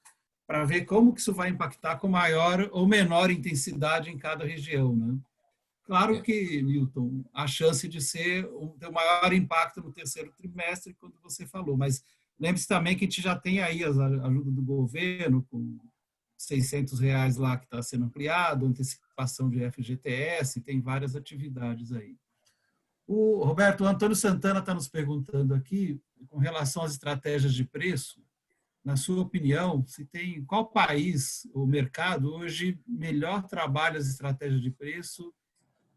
Speaker 1: para ver como que isso vai impactar com maior ou menor intensidade em cada região, né? Claro que, Milton, a chance de ter um maior impacto no terceiro trimestre, quando você falou, mas lembre-se também que a gente já tem aí a ajuda do governo, com R$600 lá que está sendo ampliado, antecipação de FGTS, tem várias atividades aí. O Roberto, o Antônio Santana está nos perguntando aqui, com relação às estratégias de preço, na sua opinião, qual país ou mercado hoje melhor trabalha as estratégias de preço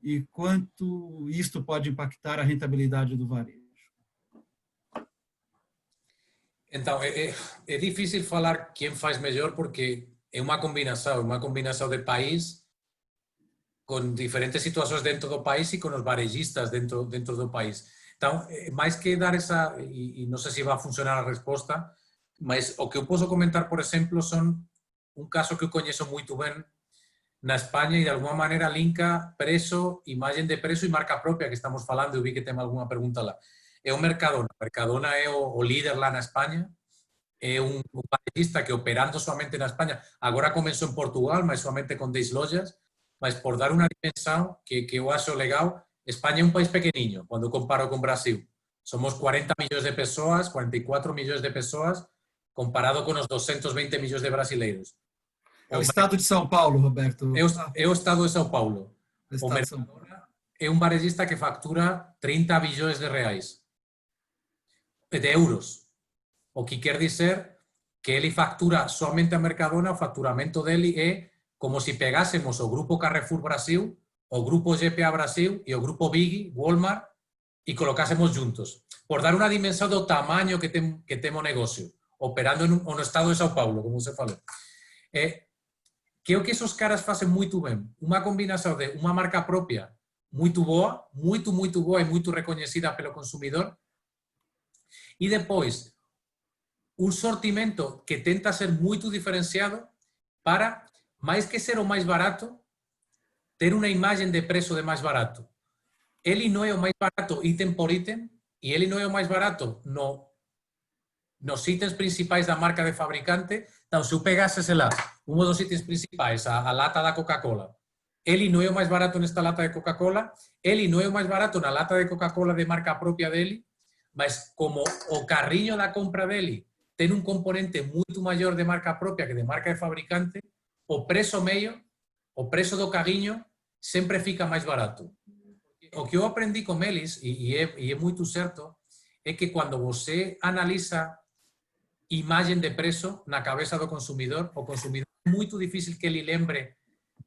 Speaker 1: e quanto isto pode impactar a rentabilidade do varejo?
Speaker 2: Então, é difícil falar quem faz melhor porque é uma combinação de país com diferentes situações dentro do país e com os varejistas dentro do país. Então, mais que dar essa, e não sei se vai funcionar a resposta, mas o que eu posso comentar, por exemplo, são um caso que eu conheço muito bem na Espanha e de alguma maneira linka preço, imagem de preço e marca própria que estamos falando. Eu vi que tem alguma pergunta lá. É o Mercadona. Mercadona é o líder lá na Espanha. É um varejista que operando somente na Espanha, agora começou em Portugal, mas somente com 10 lojas. Mas por dar uma dimensão que eu acho legal, Espanha é um país pequenininho, quando comparo com Brasil. Somos 40 milhões de pessoas, 44 milhões de pessoas, comparado com os 220 milhões de brasileiros.
Speaker 1: É o estado de São Paulo, Roberto.
Speaker 2: É o estado de São Paulo. O Mercadona é um varejista que factura 30 bilhões de reais, de euros. O que quer dizer que ele factura somente a Mercadona, o faturamento dele é como se pegássemos o Grupo Carrefour Brasil, o Grupo GPA Brasil e o Grupo Big, Walmart, e colocássemos juntos. Por dar uma dimensão do tamanho que tem o negócio, operando no estado de São Paulo, como você falou. Que é o que esos caras fazem muito bem. Uma combinação de uma marca própria muito boa, muito boa e muito reconhecida pelo consumidor. E depois, um sortimento que tenta ser muito diferenciado para, mais que ser o mais barato, ter uma imagem de preço de mais barato. Ele não é o mais barato item por item e ele não é o mais barato nos itens principais da marca de fabricante. Então, se eu pegasse, sei lá, dos itens principais, a lata da Coca-Cola, ele não é o mais barato nesta lata de Coca-Cola, ele não é o mais barato na lata de Coca-Cola de marca própria dele, mas como o carrinho da compra dele tem um componente muito maior de marca própria que de marca de fabricante, o preço meio, o preço do carrinho sempre fica mais barato. O que eu aprendi com eles, e é muito certo, é que quando você analisa imagem de preço na cabeça do consumidor, o consumidor é muito difícil que ele lembre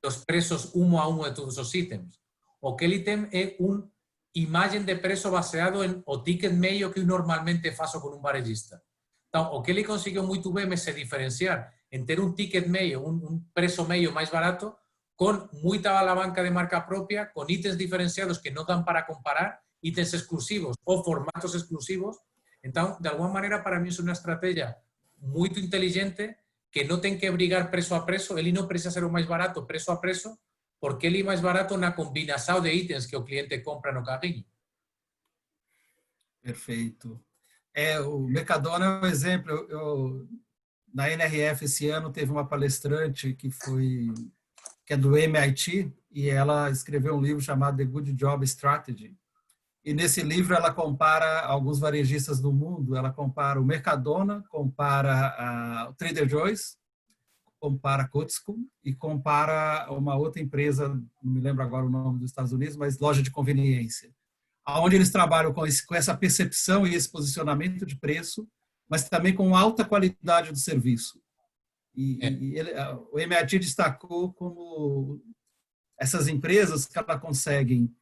Speaker 2: dos preços um a um de todos os itens. O que ele tem é uma imagem de preço baseado em o ticket meio que eu normalmente faço com um varejista. Então, o que ele conseguiu muito bem é se diferenciar em ter um ticket meio, um preço meio mais barato, com muita alavanca de marca própria, com itens diferenciados que não dão para comparar, itens exclusivos ou formatos exclusivos. Então, de alguma maneira, para mim, é uma estratégia muito inteligente que não tem que brigar preço a preço. Ele não precisa ser o mais barato preço a preço, porque ele é mais barato na combinação de itens que o cliente compra no carrinho.
Speaker 1: Perfeito. O Mercadona é um exemplo. Na NRF esse ano teve uma palestrante que é do MIT e ela escreveu um livro chamado The Good Job Strategy. E nesse livro ela compara alguns varejistas do mundo, ela compara o Mercadona, compara o Trader Joe's, compara a Costco e compara uma outra empresa, não me lembro agora o nome dos Estados Unidos, mas loja de conveniência, onde eles trabalham com essa percepção e esse posicionamento de preço, mas também com alta qualidade do serviço. O MIT destacou como essas empresas que ela conseguem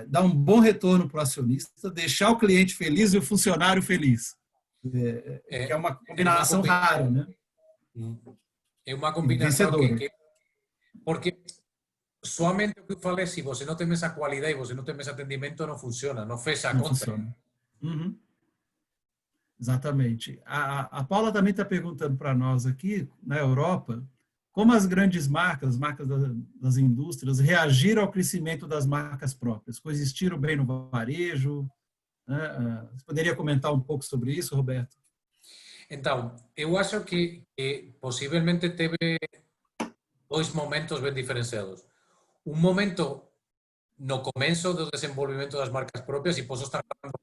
Speaker 1: dar um bom retorno para o acionista, deixar o cliente feliz e o funcionário feliz. Que é uma combinação rara, né?
Speaker 2: É uma combinação porque somente o que eu falei, se você não tem essa qualidade e você não tem esse atendimento, não funciona, não fecha a conta.
Speaker 1: Funciona. Uhum. Exatamente. A Paula também está perguntando para nós aqui, na Europa, como as grandes marcas das indústrias, reagiram ao crescimento das marcas próprias? Coexistiram bem no varejo? Né? Você poderia comentar um pouco sobre isso, Roberto?
Speaker 2: Então, eu acho que possivelmente teve dois momentos bem diferenciados. Um momento no começo do desenvolvimento das marcas próprias, e posso estar falando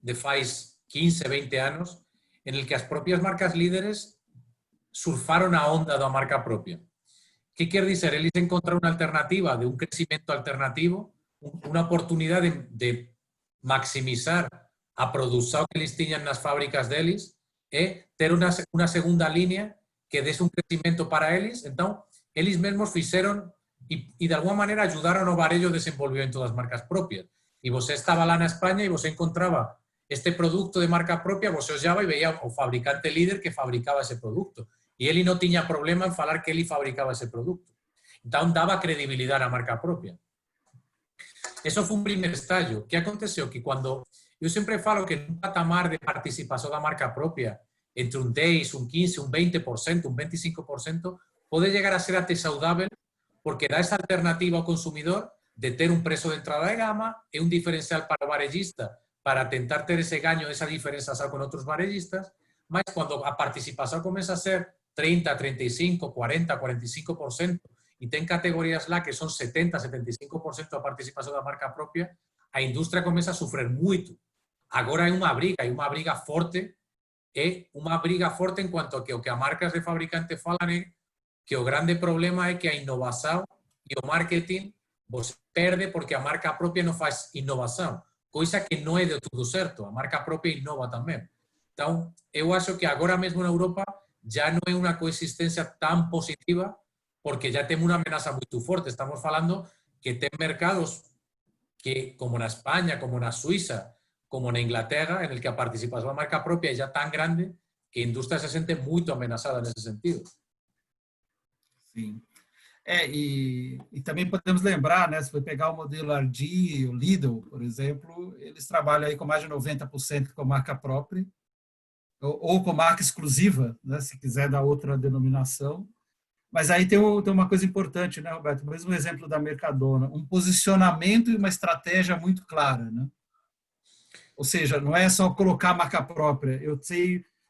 Speaker 2: de faz 15, 20 anos, en el que as propias marcas líderes surfaron a onda da marca propia. Que quer dizer? Eles encontraron unha alternativa de un crecimiento alternativo, unha oportunidade de maximizar a produção que eles tiñan nas fábricas deles e ter unha segunda línea que dese un crecimiento para eles. Entón, eles mesmos fixeron e de alguma maneira ajudaron o varello desenvolvimento das marcas propias. E você estaba lá na España e você encontraba este producto de marca propia, você ollaba e veía o fabricante líder que fabricaba ese producto. E ele non tiña problema en falar que ele fabricaba ese producto. Entón, daba credibilidade á marca propia. Eso foi un primer estallo. Que aconteceu? Que cando eu sempre falo que un patamar de participación da marca propia entre un 10, un 15, un 20%, un 25%, pode llegar a ser até saudável porque dá esa alternativa ao consumidor de ter un preço de entrada de gama e un diferencial para o varellista para tentar ter ese gaño, esa diferenciación con outros varellistas, mas cando a participación comeza a ser 30, 35, 40, 45%, e ten categorías lá que son 70, 75% da participación da marca propia, a industria comeza a sofrer moito. Agora é unha briga forte, en cuanto a que o que a marcas de fabricante falan é que o grande problema é que a innovación e o marketing você perde porque a marca propia non faz innovación, coisa que non é de todo certo, a marca propia innova tamén. Então, eu acho que agora mesmo na Europa já non é unha coexistencia tan positiva porque já temos unha amenaza moito forte. Estamos falando que ten mercados que, como na España, como na Suiza, como na Inglaterra, en el que a participación da marca propia é já tan grande que a industria se sente moito amenazada nesse sentido.
Speaker 1: Sim. E também podemos lembrar, né, se for pegar o modelo RD, o Lidl, por exemplo, eles trabalham aí com mais de 90% com marca própria, ou com marca exclusiva, né, se quiser dar outra denominação. Mas aí tem uma coisa importante, né, Roberto? Mesmo exemplo da Mercadona, um posicionamento e uma estratégia muito clara, né? Ou seja, não é só colocar a marca própria.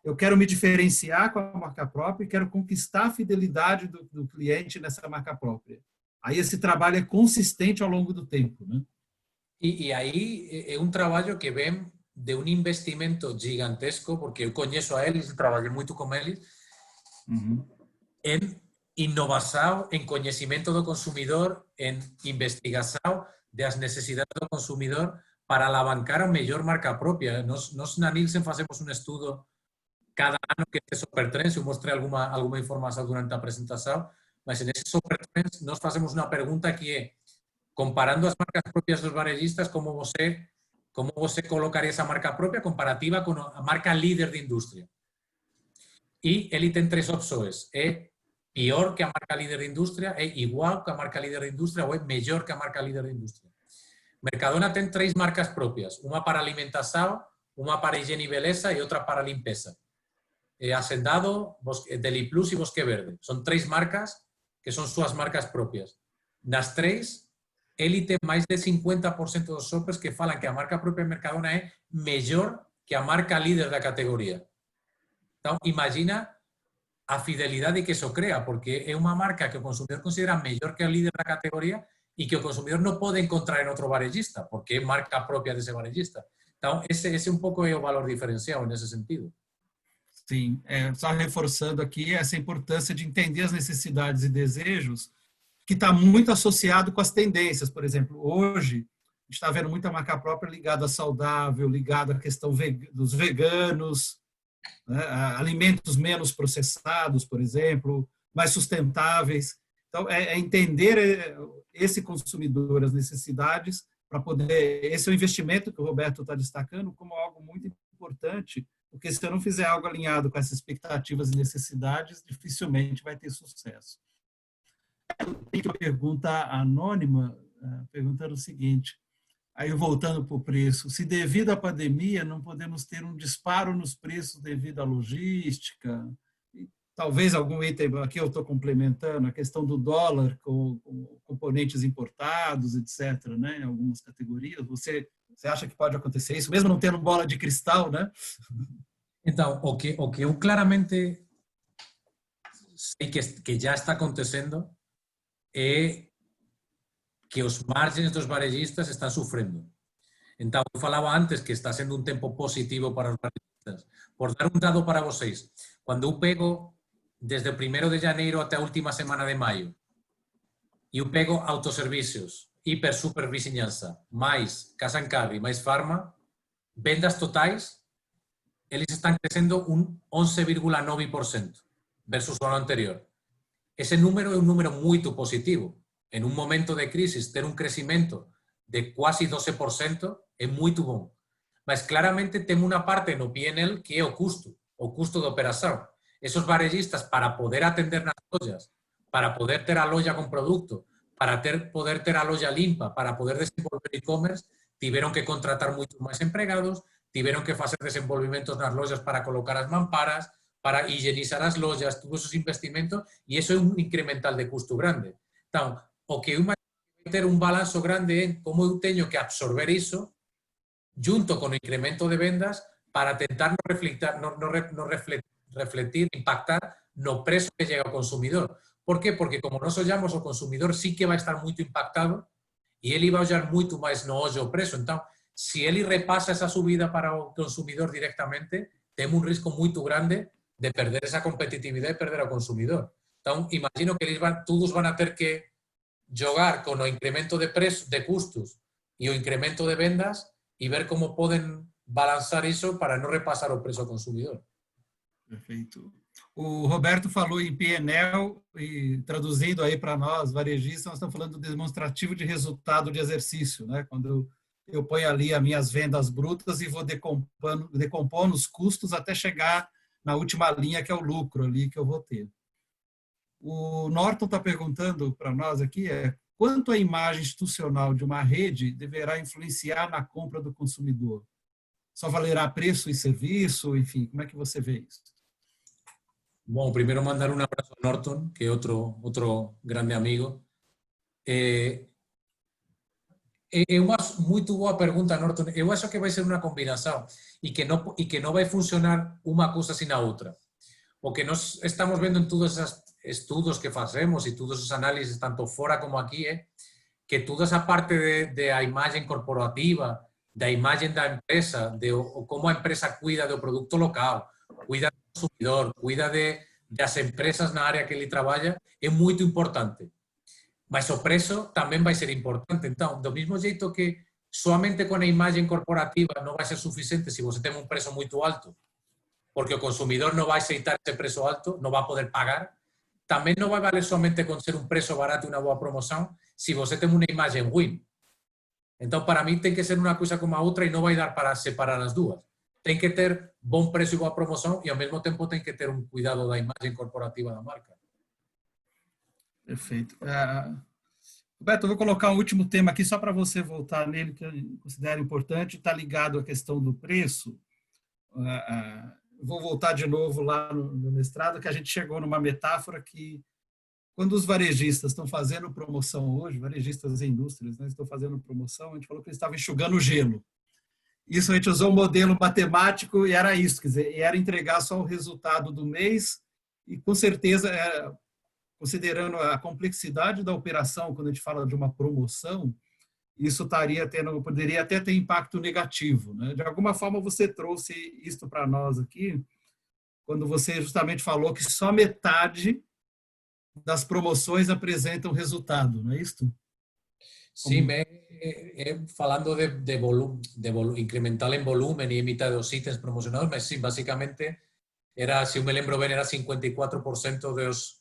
Speaker 1: Eu quero me diferenciar com a marca própria e quero conquistar a fidelidade do cliente nessa marca própria. Aí esse trabalho é consistente ao longo do tempo, né?
Speaker 2: E aí é um trabalho que vem de um investimento gigantesco, porque eu conheço a eles, trabalhei muito com eles, em inovação, em conhecimento do consumidor, em investigação das necessidades do consumidor para alavancar a melhor marca própria. Nós na Nielsen fazemos um estudo cada ano que este Supertrends, eu mostrei alguma informação durante a apresentação, mas nesse Supertrends nós fazemos uma pergunta que é, comparando as marcas próprias dos varejistas, como você colocaria essa marca própria comparativa com a marca líder de indústria? E ele tem três opções. É pior que a marca líder de indústria, é igual que a marca líder de indústria ou é melhor que a marca líder de indústria. Mercadona tem três marcas próprias, uma para alimentação, uma para higiene e beleza e outra para limpeza. Hacendado, Deliplus e Bosque Verde. São três marcas que são suas marcas próprias. Nas três, ele tem mais de 50% dos shoppers que falam que a marca própria Mercadona é melhor que a marca líder da categoria. Então, imagina a fidelidade que isso crea, porque é uma marca que o consumidor considera melhor que o líder da categoria e que o consumidor não pode encontrar em outro varejista, porque é marca própria desse varejista. Então, esse um pouco é o valor diferencial nesse sentido.
Speaker 1: Sim, só reforçando aqui essa importância de entender as necessidades e desejos, que está muito associado com as tendências. Por exemplo, hoje, a gente está vendo muita marca própria ligada a saudável, ligada à questão dos veganos, né? Alimentos menos processados, por exemplo, mais sustentáveis. Então, entender esse consumidor, as necessidades, para poder... Esse é o investimento que o Roberto está destacando como algo muito importante, porque se eu não fizer algo alinhado com essas expectativas e necessidades, dificilmente vai ter sucesso. Tem uma pergunta anônima perguntando o seguinte, aí voltando para o preço, se devido à pandemia não podemos ter um disparo nos preços devido à logística, e talvez algum item, aqui eu estou complementando, a questão do dólar com componentes importados, etc., né, em algumas categorias, você acha que pode acontecer isso, mesmo não tendo bola de cristal, né?
Speaker 2: Então, o que eu claramente sei que já está acontecendo é que os margens dos varejistas estão sofrendo. Então, eu falava antes que está sendo um tempo positivo para os varejistas. Por dar um dado para vocês, quando eu pego desde o 1º de janeiro até a última semana de maio, e eu pego autoservicios, hiper, super vizinhança, mais Casa and Carry, mais Farma, vendas totais, eles estão crescendo um 11,9% versus o ano anterior. Esse número é um número muito positivo. Em um momento de crise, ter um crescimento de quase 12% é muito bom. Mas claramente temos uma parte no P&L que é o custo de operação. Esses varejistas, para poder atender nas lojas, para poder ter a loja com produto, para poder ter a loja limpa, para poder desenvolver e-commerce, tiveram que contratar muitos mais empregados, tiveram que fazer desenvolvimentos nas lojas para colocar as mamparas, para higienizar as lojas, todos esos investimentos, e isso é um incremental de custo grande. Então, o que eu imagino é ter um balanço grande em como eu tenho que absorver isso, junto com o incremento de vendas, para tentar não refletir, impactar no preço que chega ao consumidor. Por quê? Porque como nós olhamos, o consumidor sí que vai estar muito impactado e ele vai olhar muito mais no olho o preço. Então, se ele repassa essa subida para o consumidor directamente, temos um risco muito grande de perder essa competitividade e perder ao consumidor. Então, imagino que todos vão ter que jogar com o incremento de preços, de custos e o incremento de vendas e ver como podem balançar isso para não repassar o preço ao consumidor.
Speaker 1: Perfeito. O Roberto falou em P&L e traduzindo aí para nós, varejistas, nós estamos falando do demonstrativo de resultado de exercício, né? Quando eu ponho ali as minhas vendas brutas e vou decompondo os custos até chegar na última linha, que é o lucro ali que eu vou ter. O Norton está perguntando para nós aqui quanto a imagem institucional de uma rede deverá influenciar na compra do consumidor? Só valerá preço e serviço? Enfim, como é que você vê isso?
Speaker 2: Bom, primeiro mandar um abraço a Norton, que é outro grande amigo. É uma muito boa pergunta, Norton. Eu acho que vai ser uma combinação e que não vai funcionar uma coisa sem a outra. O que nós estamos vendo em todos esses estudos que fazemos e todos os análises, tanto fora como aqui, é que toda essa parte da imagem corporativa, da imagem da empresa, de como a empresa cuida do produto local, cuida do consumidor, cuida das empresas na área que ele trabalha, é muito importante. Mas o preço também vai ser importante. Então, do mesmo jeito que somente com a imagem corporativa não vai ser suficiente se você tem um preço muito alto, porque o consumidor não vai aceitar esse preço alto, não vai poder pagar. Também não vai valer somente com ser um preço barato e uma boa promoção se você tem uma imagem ruim. Então, para mim, tem que ser uma coisa como a outra e não vai dar para separar as duas. Tem que ter bom preço e boa promoção e, ao mesmo tempo, tem que ter um cuidado da imagem corporativa da marca.
Speaker 1: Perfeito. Roberto, eu vou colocar um último tema aqui só para você voltar nele, que eu considero importante, está ligado à questão do preço. Vou voltar de novo lá no mestrado, que a gente chegou numa metáfora que, quando os varejistas estão fazendo promoção hoje, varejistas e indústrias, né, estão fazendo promoção, a gente falou que eles estavam enxugando o gelo. Isso a gente usou um modelo matemático e era isso, quer dizer, era entregar só o resultado do mês e, com certeza, considerando a complexidade da operação, quando a gente fala de uma promoção, isso poderia até ter impacto negativo, né? De alguma forma, você trouxe isso para nós aqui, quando você justamente falou que só metade das promoções apresentam resultado, não é isso?
Speaker 2: Sim, falando de incremental em volumen e emita dos itens promocionados, mas sim, basicamente, se eu me lembro bem, era 54%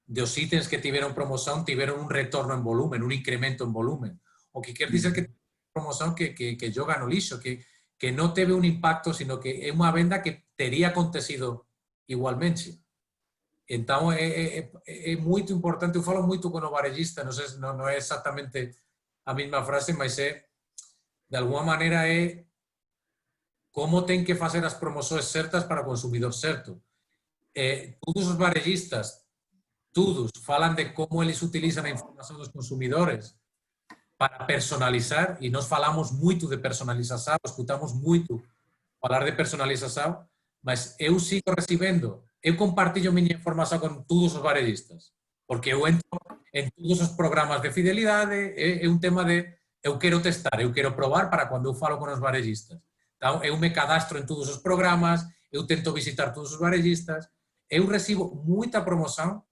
Speaker 2: dos itens que tiveram promoção tiveram um retorno em volumen, um incremento em volumen. O que quer dizer que promoção que joga no lixo, que não teve um impacto, sino que é uma venda que teria acontecido igualmente. Então, é muito importante, eu falo muito com o varejista, não é exatamente a mesma frase, mas de alguma maneira, como tem que fazer as promoções certas para o consumidor certo. Todos os varejistas, todos, falam de como eles utilizam a informação dos consumidores para personalizar, e nós falamos muito de personalização, escutamos muito falar de personalização, mas eu sigo recebendo, eu compartilho minha informação com todos os varejistas, porque eu entro em todos os programas de fidelidade, é um tema de eu quero testar, eu quero provar para quando eu falo com os varejistas. Então, eu me cadastro em todos os programas, eu tento visitar todos os varejistas, eu recebo muita promoção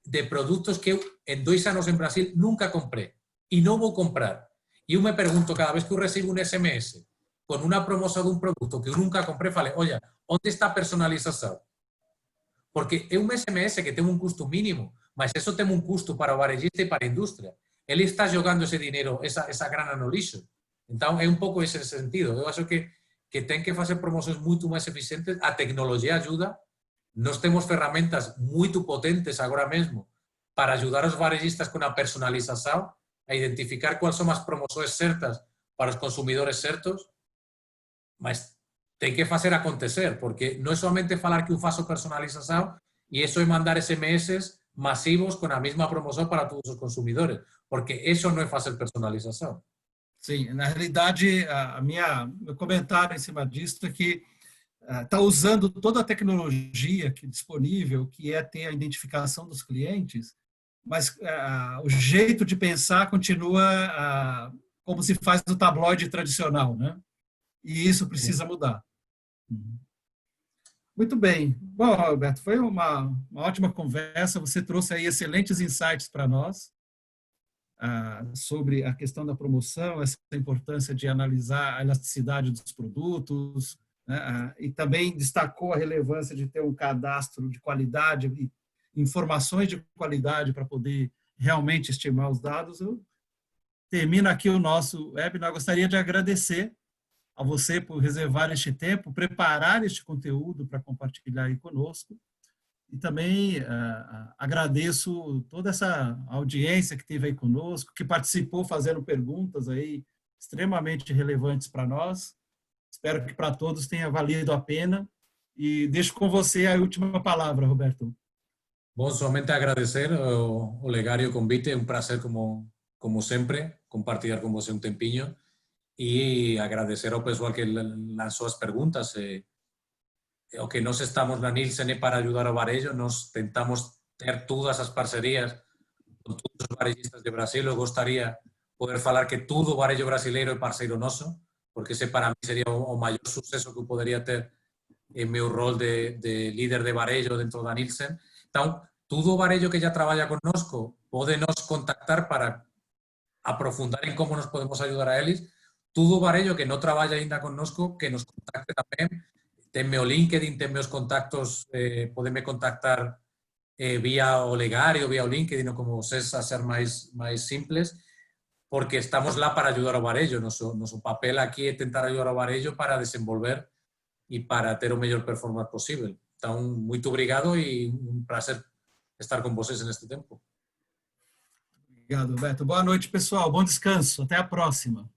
Speaker 2: de produtos que eu, em 2 anos em Brasil, nunca comprei e não vou comprar. E eu me pergunto, cada vez que eu recebo um SMS com uma promoção de um produto que eu nunca comprei, falei, olha, onde está a personalização? Porque é um SMS que tem um custo mínimo, mas isso tem um custo para o varejista e para a indústria. Ele está jogando esse dinheiro, essa grana no lixo. Então, é um pouco esse sentido. Eu acho que tem que fazer promoções muito mais eficientes. A tecnologia ajuda. Nós temos ferramentas muito potentes agora mesmo para ajudar os varejistas com a personalização, a identificar quais são as promoções certas para os consumidores certos, mas tem que fazer acontecer, porque não é somente falar que eu faço personalização e isso é mandar SMS massivos com a mesma promoção para todos os consumidores, porque isso não é fazer personalização.
Speaker 1: Sim, na realidade, meu comentário em cima disso é que está usando toda a tecnologia que é disponível, que é ter a identificação dos clientes, mas o jeito de pensar continua como se faz no tabloide tradicional, né? E isso precisa mudar. Muito bem. Bom, Roberto, foi uma ótima conversa. Você trouxe aí excelentes insights para nós sobre a questão da promoção, essa importância de analisar a elasticidade dos produtos, né? E também destacou a relevância de ter um cadastro de qualidade e informações de qualidade para poder realmente estimar os dados. Eu termino aqui o nosso webinar. Eu gostaria de agradecer a você por reservar este tempo, preparar este conteúdo para compartilhar aí conosco. E também agradeço toda essa audiência que teve aí conosco, que participou fazendo perguntas aí extremamente relevantes para nós. Espero que para todos tenha valido a pena. E deixo com você a última palavra, Roberto.
Speaker 2: Bom, somente agradecer o Olegario o convite, un placer como sempre compartir con você un tempiño e agradecer ao pessoal que lanzou as perguntas. O que nós estamos na Nielsen é para ajudar ao varejo, nós tentamos ter todas as parcerias con todos os varellistas de Brasil. Eu gostaria poder falar que todo o varejo brasileiro é parceiro noso, porque ese para mí sería o maior suceso que eu poderia ter en meu rol de líder de varejo dentro da Nielsen. Então, todo o varejo que já trabalha conosco pode nos contactar para aprofundar en como nos podemos ayudar a eles. Todo o varejo que non traballa ainda conosco, que nos contacte tamén. Tenme o LinkedIn, tenme os contactos, podeme contactar vía o Olegario, vía o LinkedIn, ou como vocês a ser máis simples, porque estamos lá para ayudar ao varejo. Noso papel aquí é tentar ayudar ao varejo para desenvolver e para ter o mellor performance posible. Então, muito obrigado e un prazer estar con vocês neste tempo.
Speaker 1: Obrigado, Roberto. Boa noite, pessoal. Bom descanso. Até a próxima.